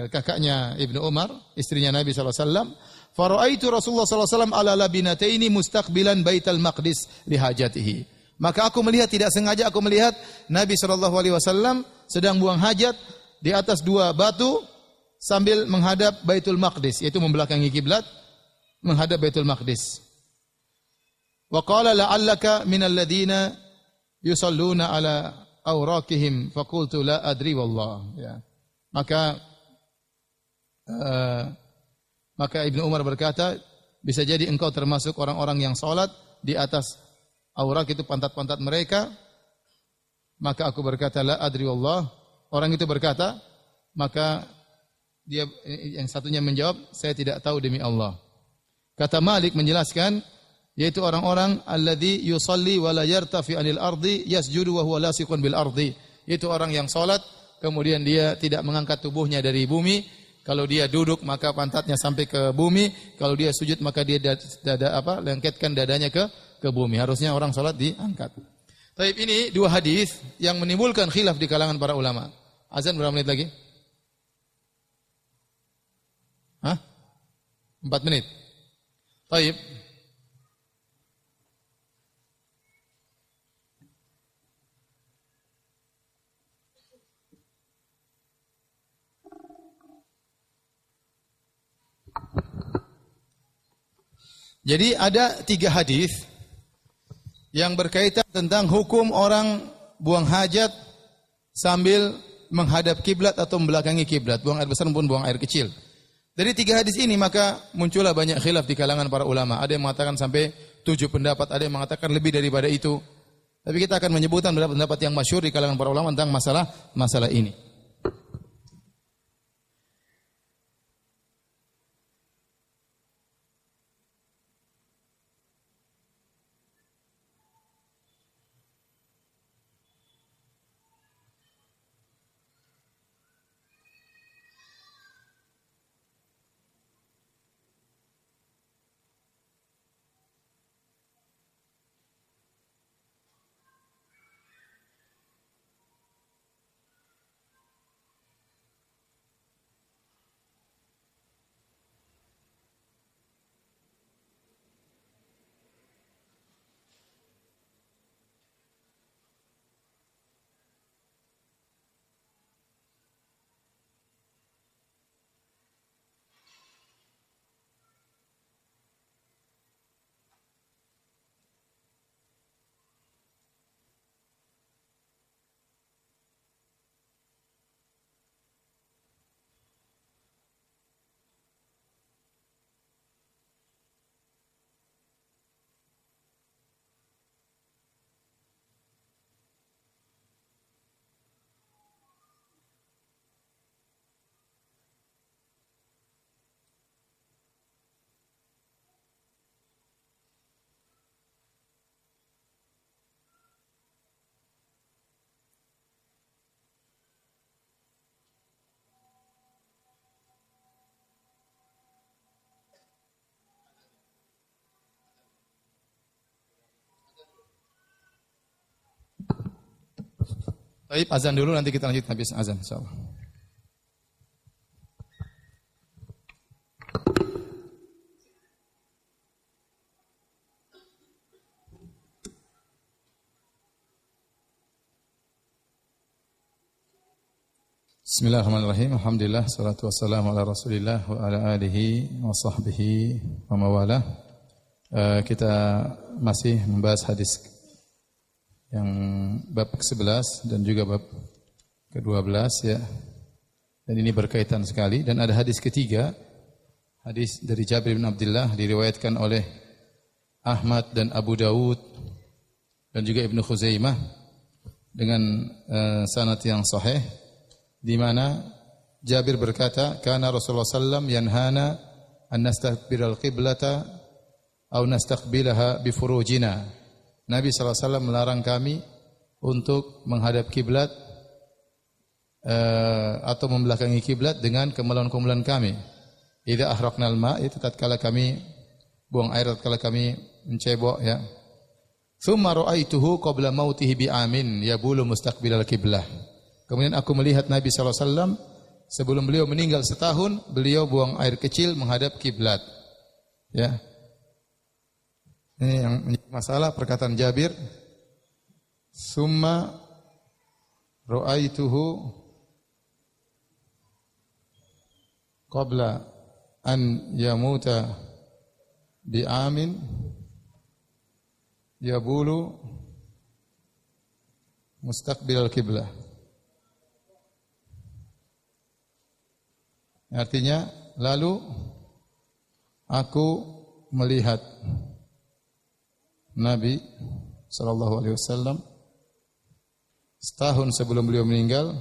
kakaknya Ibnu Umar, istrinya Nabi SAW. Fara'aitu Rasulullah SAW ala labinataini mustaqbilan Baitul Maqdis lihajatihi. Maka aku melihat, tidak sengaja aku melihat Nabi SAW sedang buang hajat di atas dua batu sambil menghadap Baitul Maqdis, yaitu membelakangi kiblat, menghadap Baitul Maqdis. Wa qala la'allaka minal ladina yusalluna ala awraqihim faqultu la adri wallah. Ya. Maka Ibnu Umar berkata, bisa jadi engkau termasuk orang-orang yang salat di atas aurak, itu pantat-pantat mereka. Maka aku berkata la adri wallah. Orang itu berkata, maka dia yang satunya menjawab, saya tidak tahu demi Allah. Kata Malik menjelaskan, yaitu orang-orang alladzi yusalli wa la yartafi 'anil ardi yasjudu wa huwa lasiqun bil ardi. Itu orang yang salat kemudian dia tidak mengangkat tubuhnya dari bumi. Kalau dia duduk maka pantatnya sampai ke bumi, kalau dia sujud maka dia lengketkan dadanya ke bumi. Harusnya orang salat diangkat. Taib, ini dua hadis yang menimbulkan khilaf di kalangan para ulama. Azan berapa menit lagi? 4 menit. Taib. Jadi ada 3 hadis yang berkaitan tentang hukum orang buang hajat sambil menghadap kiblat atau membelakangi kiblat, buang air besar maupun buang air kecil. Dari 3 hadis ini maka muncullah banyak khilaf di kalangan para ulama. Ada yang mengatakan sampai 7 pendapat, ada yang mengatakan lebih daripada itu. Tapi kita akan menyebutkan pendapat yang masyhur di kalangan para ulama tentang masalah ini. Baik, azan dulu nanti kita lanjut habis azan insyaallah. Bismillahirrahmanirrahim. Alhamdulillah, salatu wassalamu ala Rasulillah wa ala alihi wa sahbihi wa mawalah. Kita masih membahas hadis yang bab ke-11 dan juga bab ke-12 ya. Dan ini berkaitan sekali dan ada hadis ketiga, hadis dari Jabir bin Abdullah diriwayatkan oleh Ahmad dan Abu Dawud dan juga Ibnu Khuzaimah dengan sanad yang sahih di mana Jabir berkata, "Kana Rasulullah sallam yanhana an nastaqbilal qiblata aw nastaqbilaha bi furujina." Nabi sallallahu alaihi wasallam melarang kami untuk menghadap kiblat atau membelakangi kiblat dengan kemaluan-kemaluan kami. Idza ahraqnal ma, itu tatkala kami buang air, tatkala kami mencebok ya. Tsumma ra'aituhu qabla mautihi bi amin yabulu mustaqbilal qiblah. Kemudian aku melihat Nabi sallallahu alaihi wasallam sebelum beliau meninggal setahun, beliau buang air kecil menghadap kiblat. Ya. Ini yang menjadi masalah perkataan Jabir. Summa ra'aituhu qabla an yamuta bi amin yabulu mustaqbilal qiblah. Artinya, lalu aku melihat Nabi sallallahu alaihi wasallam setahun sebelum beliau meninggal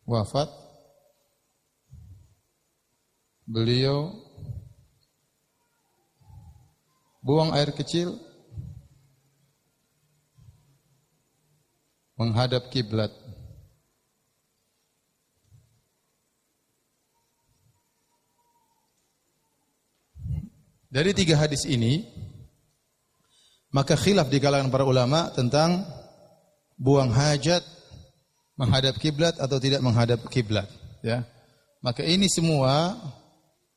wafat, beliau buang air kecil menghadap kiblat. Dari tiga hadis ini, maka khilaf di kalangan para ulama tentang buang hajat menghadap kiblat atau tidak menghadap kiblat, ya. Maka ini semua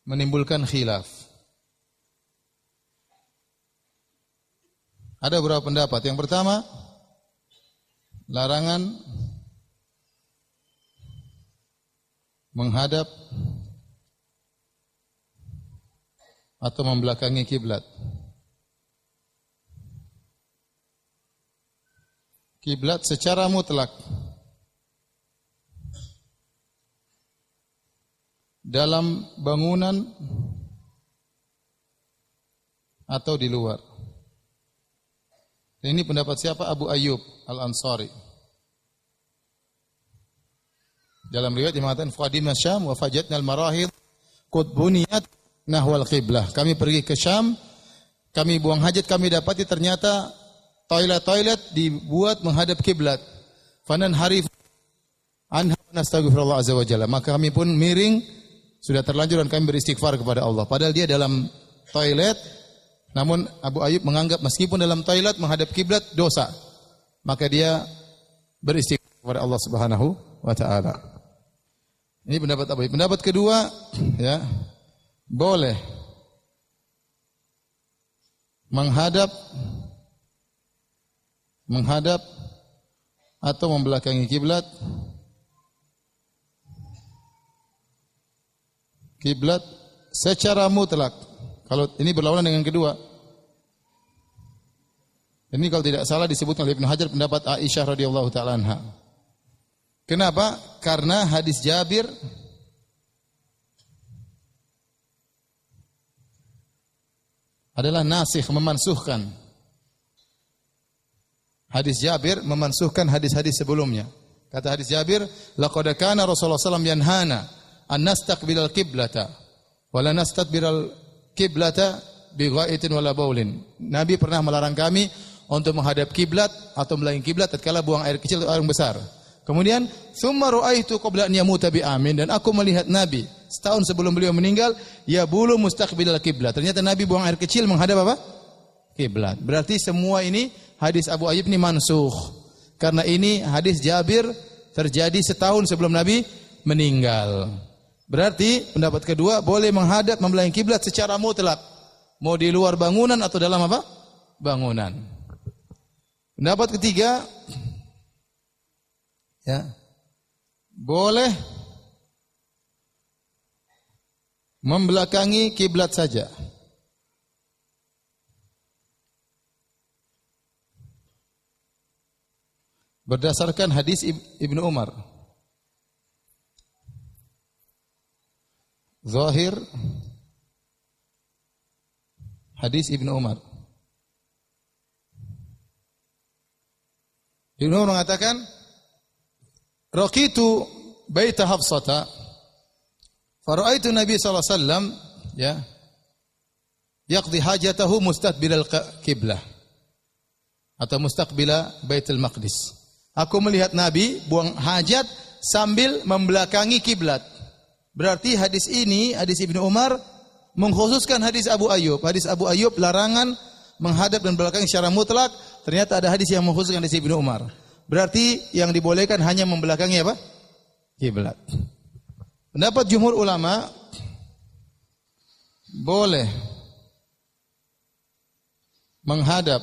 menimbulkan khilaf. Ada beberapa pendapat. Yang pertama, larangan menghadap atau membelakangi kiblat. Kiblat secara mutlak dalam bangunan atau di luar. Ini pendapat siapa? Abu Ayyub Al-Ansari. Dalam riwayat mengatakan faqadimna Syam wa fajatna al-marahid qad buniyat nahwal qiblah. Kami pergi ke Syam, kami buang hajat, kami dapati ternyata toilet-toilet dibuat menghadap kiblat. Fanan harif anha nastaghfirullah azza wa jalla. Maka kami pun miring, sudah terlanjur dan kami beristighfar kepada Allah. Padahal dia dalam toilet, namun Abu Ayyub menganggap meskipun dalam toilet menghadap kiblat dosa. Maka dia beristighfar kepada Allah Subhanahu wa taala. Ini pendapat Abu Ayyub. Pendapat kedua, ya, boleh menghadap atau membelakangi kiblat secara mutlak. Kalau ini berlawanan dengan kedua. Ini kalau tidak salah disebutkan oleh Ibnu Hajar pendapat Aisyah radhiyallahu taala anha. Kenapa? Karena hadis Jabir adalah nasikh, memansuhkan. Hadis Jabir memansuhkan hadis-hadis sebelumnya. Kata hadis Jabir, laqad kana Rasulullah sallallahu alaihi wasallam yanhana an nastaqbilal qiblata wa la nastadbiral qiblata bi ghaitin wala baulin. Nabi pernah melarang kami untuk menghadap kiblat atau melayang kiblat tatkala buang air kecil atau air besar. Kemudian summa ra'aitu qabla an yamuta bi amin, dan aku melihat Nabi setahun sebelum beliau meninggal yabulu mustaqbilal kiblat. Ternyata Nabi buang air kecil menghadap apa? Kiblat. Berarti semua ini hadis Abu Ayyub ini mansukh. Karena ini hadis Jabir terjadi setahun sebelum Nabi meninggal. Berarti pendapat kedua boleh menghadap membelakangi kiblat secara mutlak. Mau di luar bangunan atau dalam apa? Bangunan. Pendapat ketiga, ya, boleh membelakangi kiblat saja. Berdasarkan hadis Ibnu Umar. Zahir hadis Ibnu Umar. Ibnu Umar mengatakan, "Raqitu baita Hafsata, fara'aitu Nabi sallallahu alaihi wasallam ya yaqdi hajatahu mustaqbilal qiblah atau mustaqbila Baitul Maqdis." Aku melihat Nabi buang hajat sambil membelakangi kiblat. Berarti hadis ini, hadis Ibnu Umar mengkhususkan hadis Abu Ayyub. Hadis Abu Ayyub larangan menghadap dan belakangi secara mutlak. Ternyata ada hadis yang mengkhususkan hadis Ibnu Umar. Berarti yang dibolehkan hanya membelakangi apa? Kiblat. Pendapat jumhur ulama boleh menghadap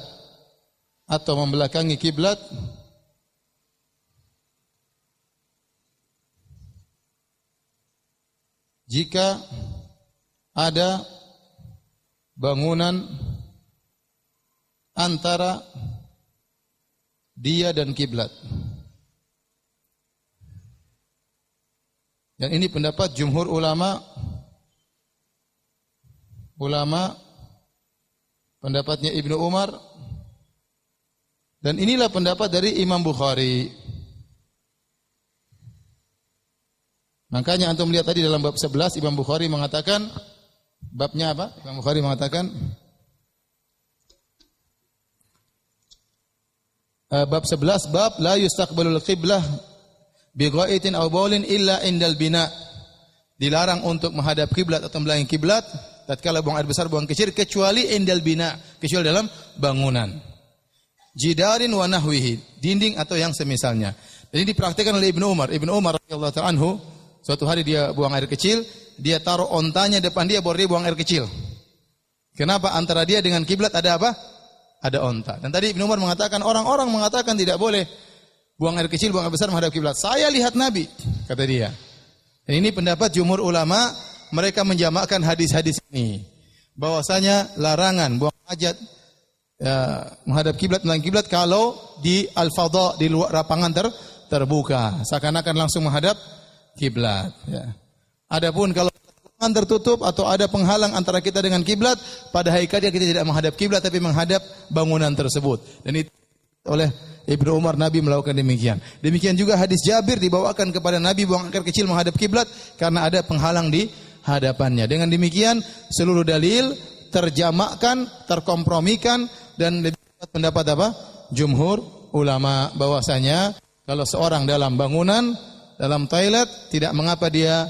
atau membelakangi kiblat jika ada bangunan antara dia dan kiblat. Dan ini pendapat jumhur ulama. Pendapatnya Ibnu Umar. Dan inilah pendapat dari Imam Bukhari. Makanya antum lihat tadi dalam bab 11 Imam Bukhari mengatakan, babnya apa? Imam Bukhari mengatakan bab 11, bab la yustaqbalul qiblah bi ghaitin aw baulin illa indal bina. Dilarang untuk menghadap kiblat atau membelakangi kiblat tatkala buang air besar, buang kecil, kecuali indal bina, kecuali dalam bangunan. Jidarin wa nahwihi, dinding atau yang semisalnya. Dan ini dipraktikkan oleh Ibnu Umar. Ibnu Umar radhiyallahu ta'ala anhu, suatu hari dia buang air kecil, dia taruh ontanya depan dia, baru dia buang air kecil. Kenapa? Antara dia dengan kiblat ada apa? Ada onta. Dan tadi Ibnu Umar mengatakan, orang-orang mengatakan tidak boleh buang air kecil, buang air besar menghadap kiblat. Saya lihat Nabi, kata dia. Dan ini pendapat jumhur ulama, mereka menjamakkan hadis-hadis ini. Bahwasanya larangan buang hajat menghadap kiblat, menghadap kiblat kalau di al-fadha, di luar lapangan terbuka, seakan-akan langsung menghadap kiblat. Ya. Adapun kalau tertutup atau ada penghalang antara kita dengan kiblat, pada hakikatnya kita tidak menghadap kiblat tapi menghadap bangunan tersebut. Dan itu oleh Ibnu Umar, Nabi melakukan demikian. Demikian juga hadis Jabir dibawakan kepada Nabi buang air kecil menghadap kiblat karena ada penghalang di hadapannya. Dengan demikian seluruh dalil terjamakkan, terkompromikan, dan lebih pendapat apa? Jumhur ulama bahwasanya kalau seorang dalam bangunan, dalam toilet, tidak mengapa dia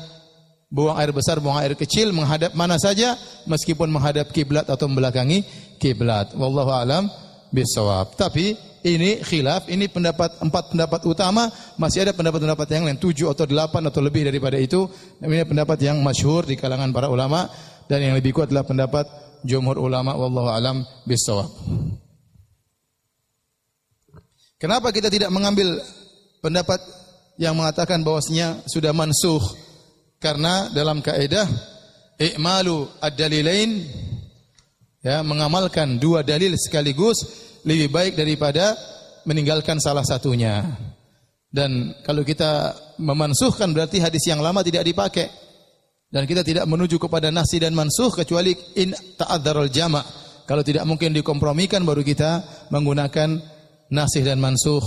buang air besar, buang air kecil, menghadap mana saja, meskipun menghadap kiblat atau membelakangi kiblat. Wallahu a'lam bishawab. Tapi ini khilaf, ini pendapat, 4 pendapat utama, masih ada pendapat-pendapat yang lain, 7 atau 8 atau lebih daripada itu. Ini pendapat yang masyhur di kalangan para ulama, dan yang lebih kuat adalah pendapat jumhur ulama. Wallahu a'lam bishawab. Kenapa kita tidak mengambil pendapat yang mengatakan bahwasanya sudah mansukh? Karena dalam kaidah i'malu ad-dalilain, ya, mengamalkan 2 dalil sekaligus lebih baik daripada meninggalkan salah satunya. Dan kalau kita memansukhkan berarti hadis yang lama tidak dipakai. Dan kita tidak menuju kepada naskh dan mansukh kecuali in ta'adzarul jama'. Kalau tidak mungkin dikompromikan baru kita menggunakan naskh dan mansukh.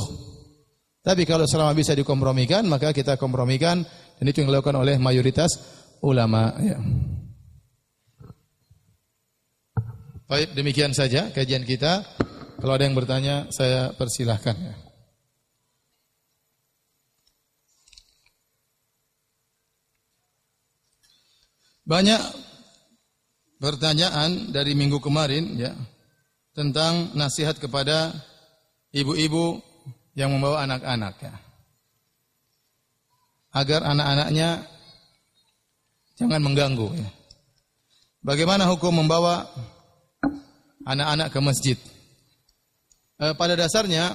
Tapi kalau selama bisa dikompromikan, maka kita kompromikan, dan itu yang dilakukan oleh mayoritas ulama. Ya. Baik, demikian saja kajian kita. Kalau ada yang bertanya, saya persilahkan. Ya. Banyak pertanyaan dari minggu kemarin, ya, tentang nasihat kepada ibu-ibu yang membawa anak-anak, ya, agar anak-anaknya jangan mengganggu. Ya. Bagaimana hukum membawa anak-anak ke masjid? Pada dasarnya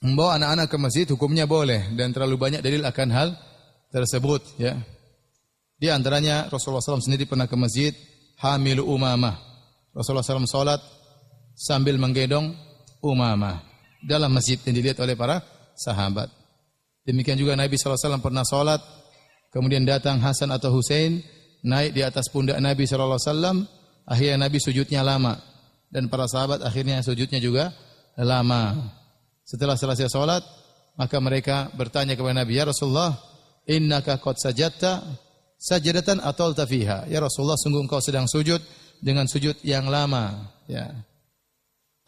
membawa anak-anak ke masjid hukumnya boleh, dan terlalu banyak dalil akan hal tersebut. Ya. Di antaranya Rasulullah SAW sendiri pernah ke masjid hamilu Umamah. Rasulullah SAW salat sambil menggendong Umamah dalam masjid yang dilihat oleh para sahabat. Demikian juga Nabi SAW pernah salat, kemudian datang Hasan atau Husain naik di atas pundak Nabi SAW. Akhirnya Nabi sujudnya lama dan para sahabat akhirnya sujudnya juga lama. Setelah selesai salat, maka mereka bertanya kepada Nabi, "Ya Rasulullah, innaka qad sajadta sajadatan atolta fiha." Ya Rasulullah, sungguh engkau sedang sujud dengan sujud yang lama. Ya.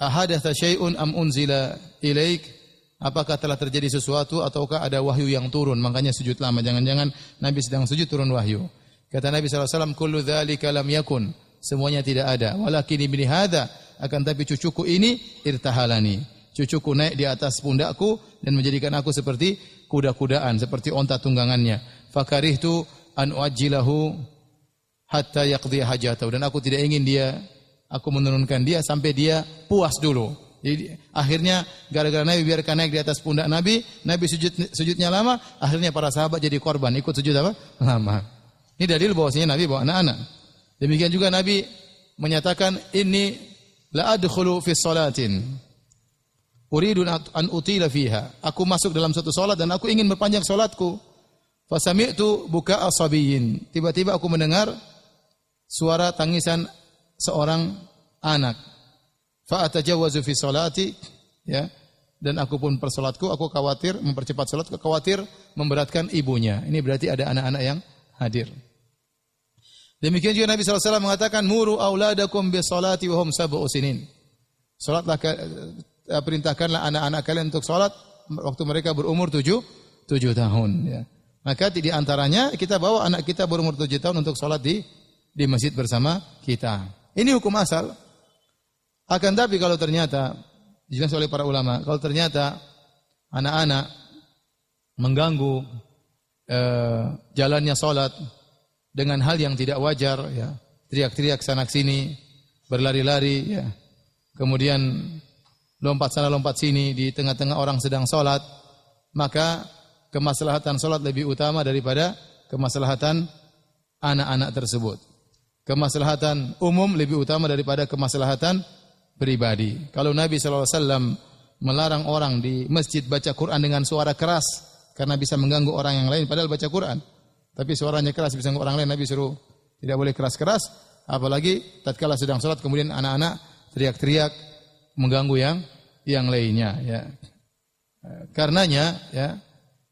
Ahadatha syai'un am unzila ilaik? Apakah telah terjadi sesuatu ataukah ada wahyu yang turun? Makanya sujud lama. Jangan-jangan Nabi sedang sujud turun wahyu. Kata Nabi SAW, kullu dzalika lam yakun. Semuanya tidak ada. Walakin ibni hadza, akan tapi cucuku ini irtahalani. Cucuku naik di atas pundakku dan menjadikan aku seperti kuda-kudaan, seperti onta tunggangannya. Fakarihtu an uajjilahu hatta yaqdi hajatahu. Dan aku tidak ingin aku menurunkan dia sampai dia puas dulu. Jadi akhirnya gara-gara Nabi biarkan naik di atas pundak Nabi sujudnya lama, akhirnya para sahabat jadi korban, ikut sujud apa? Lama. Ini dalil bahwasanya Nabi bawa anak-anak. Demikian juga Nabi menyatakan, inni la adkhulu fi sholatin uridu an utila fiha. Aku masuk dalam suatu salat dan aku ingin memperpanjang salatku. Fa sami'tu buka'a sabiyyin. Tiba-tiba aku mendengar suara tangisan seorang anak. Fa atajawwazu fi sholati, ya, dan aku pun persolatku, aku khawatir mempercepat salatku, khawatir memberatkan ibunya. Ini berarti ada anak-anak yang hadir. Demikian juga Nabi SAW mengatakan, muru auladakum bis sholati wa hum sab'u sinin. Salatlah, perintahkanlah anak-anak kalian untuk salat waktu mereka berumur 7 tahun, ya. Maka di antaranya kita bawa anak kita berumur 7 tahun untuk salat di masjid bersama kita. Ini hukum asal. Akan tapi kalau ternyata dijelaskan oleh para ulama, kalau ternyata anak-anak mengganggu jalannya salat dengan hal yang tidak wajar, ya, teriak-teriak sana sini, berlari-lari, ya, kemudian lompat sana lompat sini di tengah-tengah orang sedang salat, maka kemaslahatan salat lebih utama daripada kemaslahatan anak-anak tersebut. Kemaslahatan umum lebih utama daripada kemaslahatan pribadi. Kalau Nabi SAW melarang orang di masjid baca Quran dengan suara keras karena bisa mengganggu orang yang lain, padahal baca Quran, tapi suaranya keras bisa mengganggu orang lain, Nabi suruh tidak boleh keras-keras, apalagi tatkala sedang salat kemudian anak-anak teriak-teriak mengganggu yang lainnya, ya. Karenanya, ya,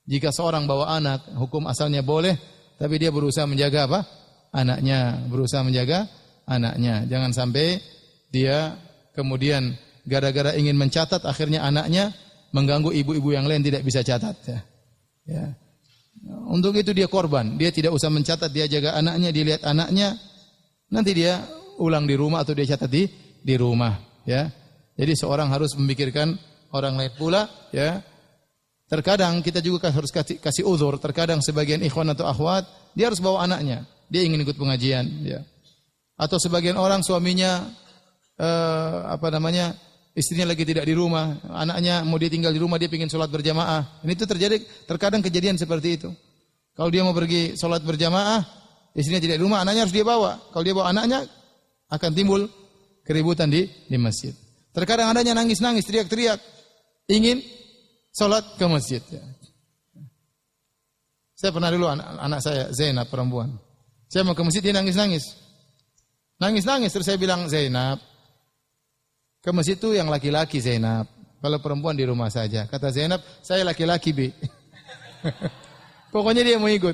jika seorang bawa anak, hukum asalnya boleh, tapi dia berusaha menjaga apa? Berusaha menjaga anaknya. Jangan sampai dia kemudian gara-gara ingin mencatat akhirnya anaknya mengganggu ibu-ibu yang lain tidak bisa catat, ya. Ya. Untuk itu dia korban. Dia tidak usah mencatat, dia jaga anaknya, dia lihat anaknya. Nanti dia ulang di rumah atau dia catat di rumah, ya. Jadi seorang harus memikirkan orang lain pula, ya. Terkadang kita juga harus kasih uzur. Terkadang sebagian ikhwan atau akhwat dia harus bawa anaknya, dia ingin ikut pengajian, ya. Atau sebagian orang suaminya istrinya lagi tidak di rumah, anaknya mau dia tinggal di rumah, dia ingin sholat berjamaah. Ini itu terjadi, terkadang kejadian seperti itu. Kalau dia mau pergi sholat berjamaah, istrinya tidak di rumah, anaknya harus dia bawa. Kalau dia bawa anaknya, akan timbul keributan di masjid. Terkadang anaknya nangis-nangis, teriak-teriak, ingin sholat ke masjid. Saya pernah dulu anak saya, Zainab, perempuan. Saya mau ke masjid, dia nangis-nangis. Nangis-nangis, terus saya bilang, Zainab, ke masjid itu yang laki-laki, Zainab. Kalau perempuan di rumah saja. Kata Zainab, saya laki-laki, Bi. Pokoknya dia mau ikut.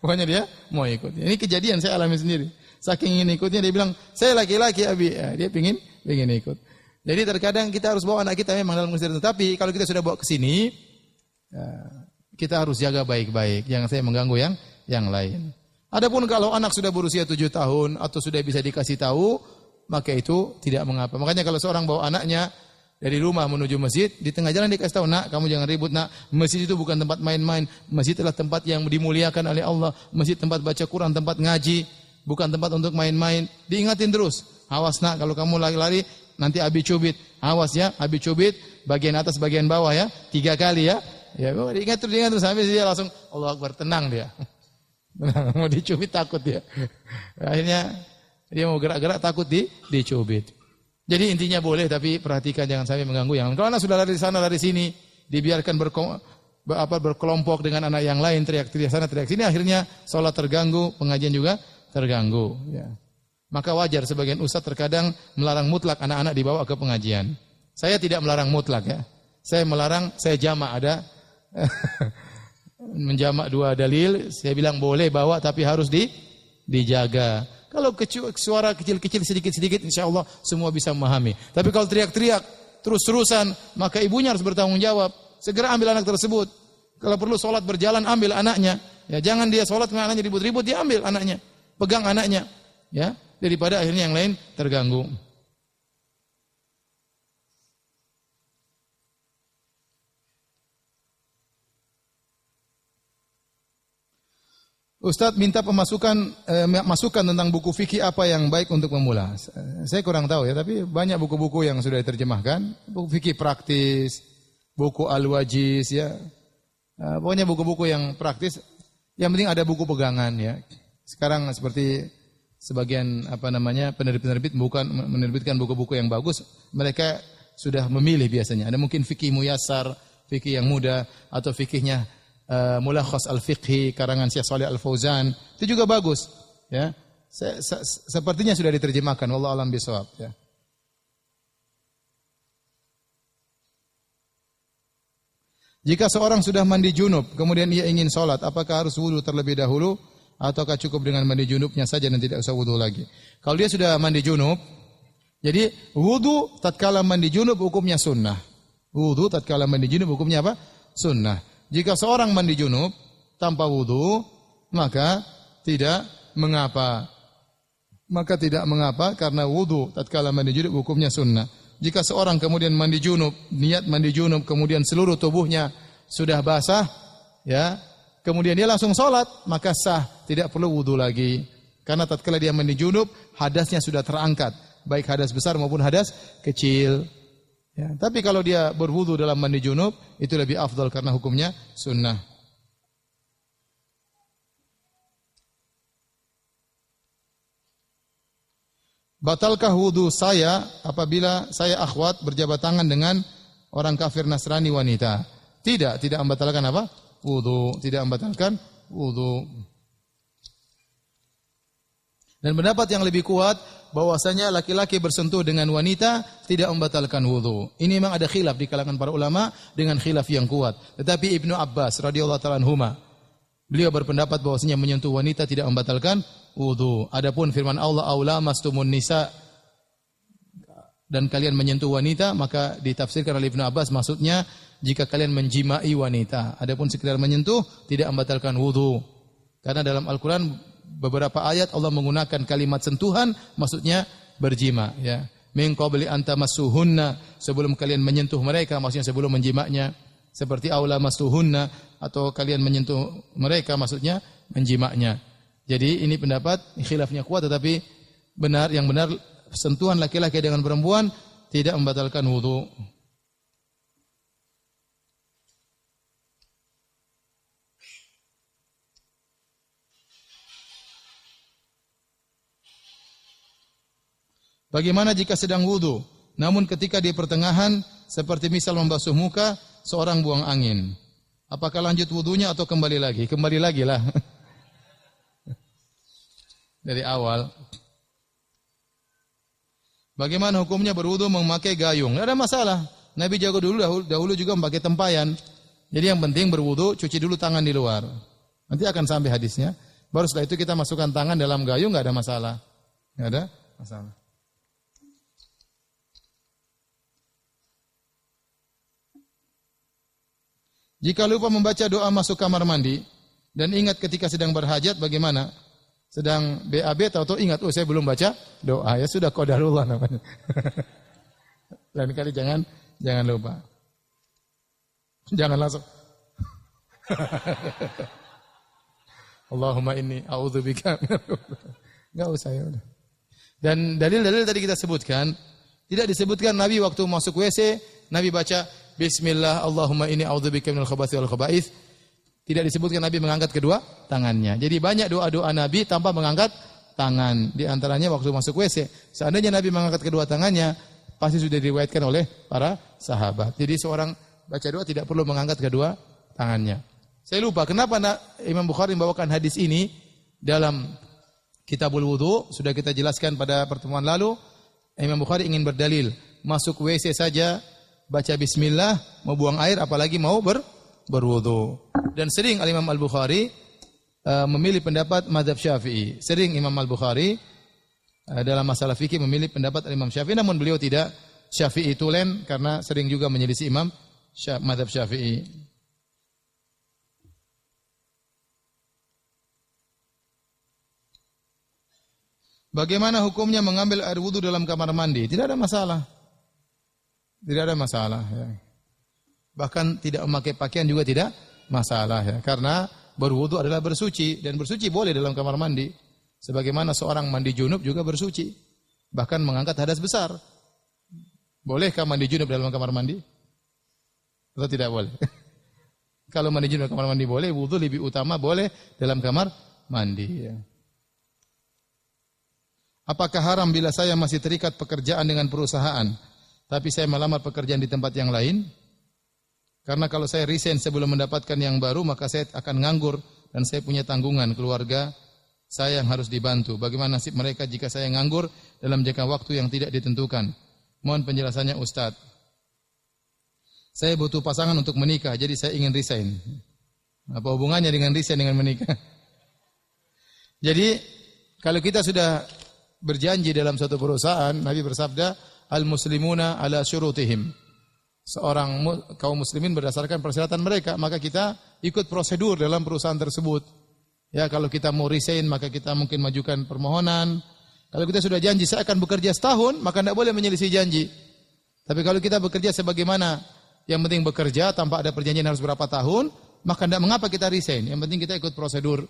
Pokoknya dia mau ikut. Ini kejadian saya alami sendiri. Saking ingin ikutnya, dia bilang, saya laki-laki, Abi. Ya, dia pingin ikut. Jadi terkadang kita harus bawa anak kita memang dalam masjid. Tapi kalau kita sudah bawa ke sini, kita harus jaga baik-baik. Jangan sampai mengganggu yang lain. Adapun kalau anak sudah berusia 7 tahun atau sudah bisa dikasih tahu, maka itu tidak mengapa. Makanya kalau seorang bawa anaknya dari rumah menuju masjid, di tengah jalan dikasih tahu, nak, kamu jangan ribut, nak. Masjid itu bukan tempat main-main. Masjid adalah tempat yang dimuliakan oleh Allah. Masjid tempat baca Quran, tempat ngaji, bukan tempat untuk main-main. Diingatin terus. Awas, nak, kalau kamu lari-lari, nanti Abi cubit. Awas ya, Abi cubit, bagian atas, bagian bawah ya. 3 kali ya. Ya, diingat terus sampai dia langsung Allah Akbar, tenang dia. Mau dicubit takut dia. Akhirnya dia mau gerak-gerak takut dicubit. Jadi intinya boleh, tapi perhatikan jangan sampai mengganggu yang lain. Kalau anak sudah lari sana lari sini, dibiarkan berkelompok dengan anak yang lain, teriak-teriak sana teriak sini, akhirnya sholat terganggu, pengajian juga terganggu. Ya. Maka wajar sebagian ustaz terkadang melarang mutlak anak-anak dibawa ke pengajian. Saya tidak melarang mutlak ya. Saya melarang, saya jamak ada menjamak dua dalil. Saya bilang boleh bawa tapi harus dijaga. Kalau suara kecil-kecil sedikit-sedikit insya Allah semua bisa memahami. Tapi kalau teriak-teriak terus-terusan maka ibunya harus bertanggung jawab. Segera ambil anak tersebut. Kalau perlu sholat berjalan ambil anaknya. Ya jangan dia sholat dengan anaknya ribut-ribut, dia ambil anaknya, pegang anaknya. Ya daripada akhirnya yang lain terganggu. Ustadz minta masukan tentang buku fikih apa yang baik untuk pemula. Saya kurang tahu ya, tapi banyak buku-buku yang sudah diterjemahkan. Buku fikih praktis, buku al-wajiz ya. Pokoknya buku-buku yang praktis. Yang penting ada buku pegangan ya. Sekarang seperti sebagian penerbit-penerbit bukan menerbitkan buku-buku yang bagus, mereka sudah memilih biasanya. Ada mungkin fikih muyassar, fikih yang mudah, atau fikihnya Mulakhas al-Fiqhi karangan Syekh Shalih Al-Fauzan, itu juga bagus ya. Sepertinya sudah diterjemahkan, wallahu alam bisawab ya. Jika seorang sudah mandi junub kemudian ia ingin salat, apakah harus wudu terlebih dahulu ataukah cukup dengan mandi junubnya saja dan tidak usah wudu lagi? Kalau dia sudah mandi junub, jadi wudu tatkala mandi junub hukumnya sunnah. Wudu tatkala mandi junub hukumnya apa? Sunnah. Jika seorang mandi junub tanpa wudu, maka tidak mengapa. Maka tidak mengapa karena wudu tatkala mandi junub hukumnya sunnah. Jika seorang kemudian mandi junub, niat mandi junub, kemudian seluruh tubuhnya sudah basah, ya, kemudian dia langsung sholat, maka sah, tidak perlu wudu lagi. Karena tatkala dia mandi junub, hadasnya sudah terangkat, baik hadas besar maupun hadas kecil. Ya, tapi kalau dia berwudu dalam mandi junub, itu lebih afdal karena hukumnya sunnah. Batalkah wudu saya apabila saya akhwat berjabat tangan dengan orang kafir Nasrani wanita? Tidak membatalkan apa? Wudu, tidak membatalkan wudu. Dan pendapat yang lebih kuat bahwasanya laki-laki bersentuh dengan wanita tidak membatalkan wudu. Ini memang ada khilaf di kalangan para ulama dengan khilaf yang kuat. Tetapi Ibnu Abbas radhiyallahu ta'ala anhuma, beliau berpendapat bahwasanya menyentuh wanita tidak membatalkan wudu. Adapun firman Allah aula mastumun nisa, dan kalian menyentuh wanita, maka ditafsirkan oleh Ibnu Abbas maksudnya jika kalian menjimai wanita. Adapun sekedar menyentuh tidak membatalkan wudu. Karena dalam Al-Qur'an beberapa ayat Allah menggunakan kalimat sentuhan, maksudnya berjima ya. Min qabli anta masuhunna, sebelum kalian menyentuh mereka, maksudnya sebelum menjimaknya. Seperti aula masuhunna, atau kalian menyentuh mereka, maksudnya menjimaknya. Jadi ini pendapat khilafnya kuat, tetapi yang benar sentuhan laki-laki dengan perempuan tidak membatalkan wudu. Bagaimana jika sedang wudu, namun ketika di pertengahan, seperti misal membasuh muka, seorang buang angin. Apakah lanjut wudunya atau kembali lagi? Kembali lagi lah. Dari awal. Bagaimana hukumnya berwudu memakai gayung? Tidak ada masalah. Nabi jago dahulu juga memakai tempayan. Jadi yang penting berwudu, cuci dulu tangan di luar. Nanti akan sampai hadisnya. Baru setelah itu kita masukkan tangan dalam gayung, tidak ada masalah. Tidak ada masalah. Jika lupa membaca doa masuk kamar mandi dan ingat ketika sedang berhajat, bagaimana? Sedang BAB tahu-tahu ingat, saya belum baca doa, ya sudah qadarullah namanya. Lain kali jangan lupa. Jangan langsung. Allahumma inni a'udzubika. Enggak usah ya udah. Dan dalil-dalil tadi kita sebutkan, tidak disebutkan Nabi waktu masuk WC, Nabi baca Bismillah, Allahumma inni a'udzubika minal khabathi wal khaba'ith. Tidak disebutkan Nabi mengangkat kedua tangannya. Jadi banyak doa-doa Nabi tanpa mengangkat tangan. Di antaranya waktu masuk WC. Seandainya Nabi mengangkat kedua tangannya, pasti sudah diriwayatkan oleh para sahabat. Jadi seorang baca doa tidak perlu mengangkat kedua tangannya. Saya lupa kenapa Imam Bukhari membawakan hadis ini dalam Kitabul Wudu. Sudah kita jelaskan pada pertemuan lalu. Imam Bukhari ingin berdalil. Masuk WC saja, baca bismillah, mau buang air, apalagi mau berwudu. Dan sering Imam Al-Bukhari memilih pendapat mazhab Syafi'i. Sering Imam Al-Bukhari dalam masalah fikih memilih pendapat Imam Syafi'i, namun beliau tidak Syafi'i tulen karena sering juga menyelisih Imam mazhab Syafi'i. Bagaimana hukumnya mengambil air wudu dalam kamar mandi? Tidak ada masalah. Tidak ada masalah. Ya. Bahkan tidak memakai pakaian juga tidak masalah. Ya. Karena berwudu adalah bersuci. Dan bersuci boleh dalam kamar mandi. Sebagaimana seorang mandi junub juga bersuci. Bahkan mengangkat hadas besar. Bolehkah mandi junub dalam kamar mandi? Atau tidak boleh? Kalau mandi junub dalam kamar mandi boleh, wudu lebih utama boleh dalam kamar mandi. Ya. Apakah haram bila saya masih terikat pekerjaan dengan perusahaan, tapi saya melamar pekerjaan di tempat yang lain? Karena kalau saya resign sebelum mendapatkan yang baru, maka saya akan nganggur dan saya punya tanggungan keluarga saya yang harus dibantu. Bagaimana nasib mereka jika saya nganggur dalam jangka waktu yang tidak ditentukan? Mohon penjelasannya Ustaz. Saya butuh pasangan untuk menikah, jadi saya ingin resign. Apa hubungannya dengan resign dengan menikah? Jadi, kalau kita sudah berjanji dalam suatu perusahaan, Nabi bersabda, al-muslimuna ala syurutihim. Seorang kaum muslimin berdasarkan persyaratan mereka, maka kita ikut prosedur dalam perusahaan tersebut. Ya, kalau kita mau resign, maka kita mungkin majukan permohonan. Kalau kita sudah janji saya akan bekerja setahun, maka tidak boleh menyelisih janji. Tapi kalau kita bekerja sebagaimana yang penting bekerja tanpa ada perjanjian harus berapa tahun, maka tidak mengapa kita resign. Yang penting kita ikut prosedur.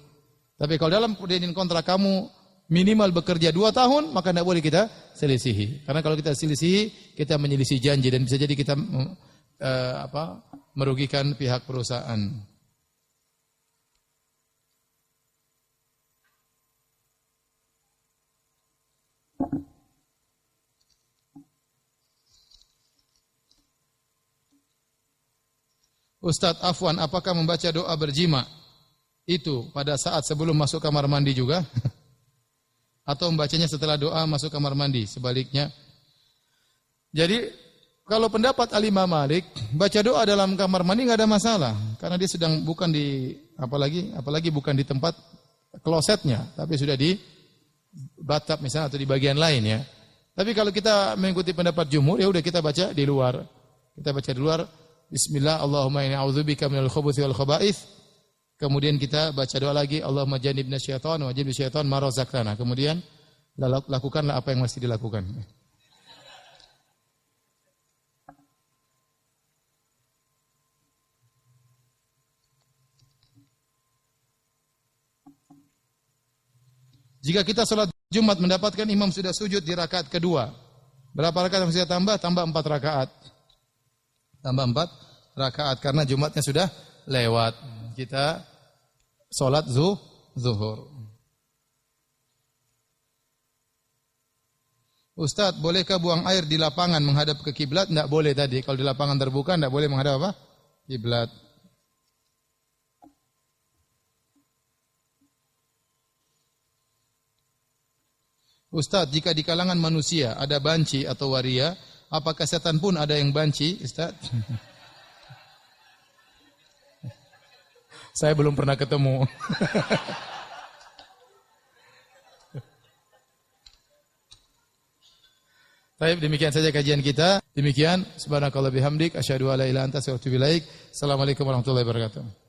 Tapi kalau dalam perjanjian kontrak kamu minimal bekerja 2 tahun, maka tidak boleh kita selisihi. Karena kalau kita selisihi, kita menyelisih janji dan bisa jadi kita merugikan pihak perusahaan. Ustadz Afwan, apakah membaca doa berjima itu pada saat sebelum masuk kamar mandi juga? Atau membacanya setelah doa masuk kamar mandi, sebaliknya. Jadi kalau pendapat Al-Imam Malik, baca doa dalam kamar mandi enggak ada masalah, karena dia sedang bukan di apalagi bukan di tempat klosetnya, tapi sudah di bathtub misalnya atau di bagian lain ya. Tapi kalau kita mengikuti pendapat jumhur, ya udah kita baca di luar. Kita baca di luar, bismillah, Allahumma inni a'udzubika minal khubuthi wal khaba'ith. Kemudian kita baca doa lagi, Allahumma jannibna syaitan wa jannib syaitan ma razaqtana. Kemudian lakukanlah apa yang mesti dilakukan. Jika kita sholat Jumat mendapatkan imam sudah sujud di rakaat kedua, berapa rakaat yang mesti tambah? Tambah 4 rakaat. Tambah 4 rakaat karena Jumatnya sudah lewat. Kita sholat zuhur. Ustaz, bolehkah buang air di lapangan menghadap ke kiblat? Tidak boleh tadi. Kalau di lapangan terbuka tidak boleh menghadap apa? Kiblat. Ustaz, jika di kalangan manusia ada banci atau waria, apakah setan pun ada yang banci, Ustaz? Saya belum pernah ketemu. Baik, demikian saja kajian kita. Demikian, subhanakallah bihamdik, asyhadu an la ilaha illa anta astaghfiruka wa atubu ilaik. Assalamualaikum warahmatullahi wabarakatuh.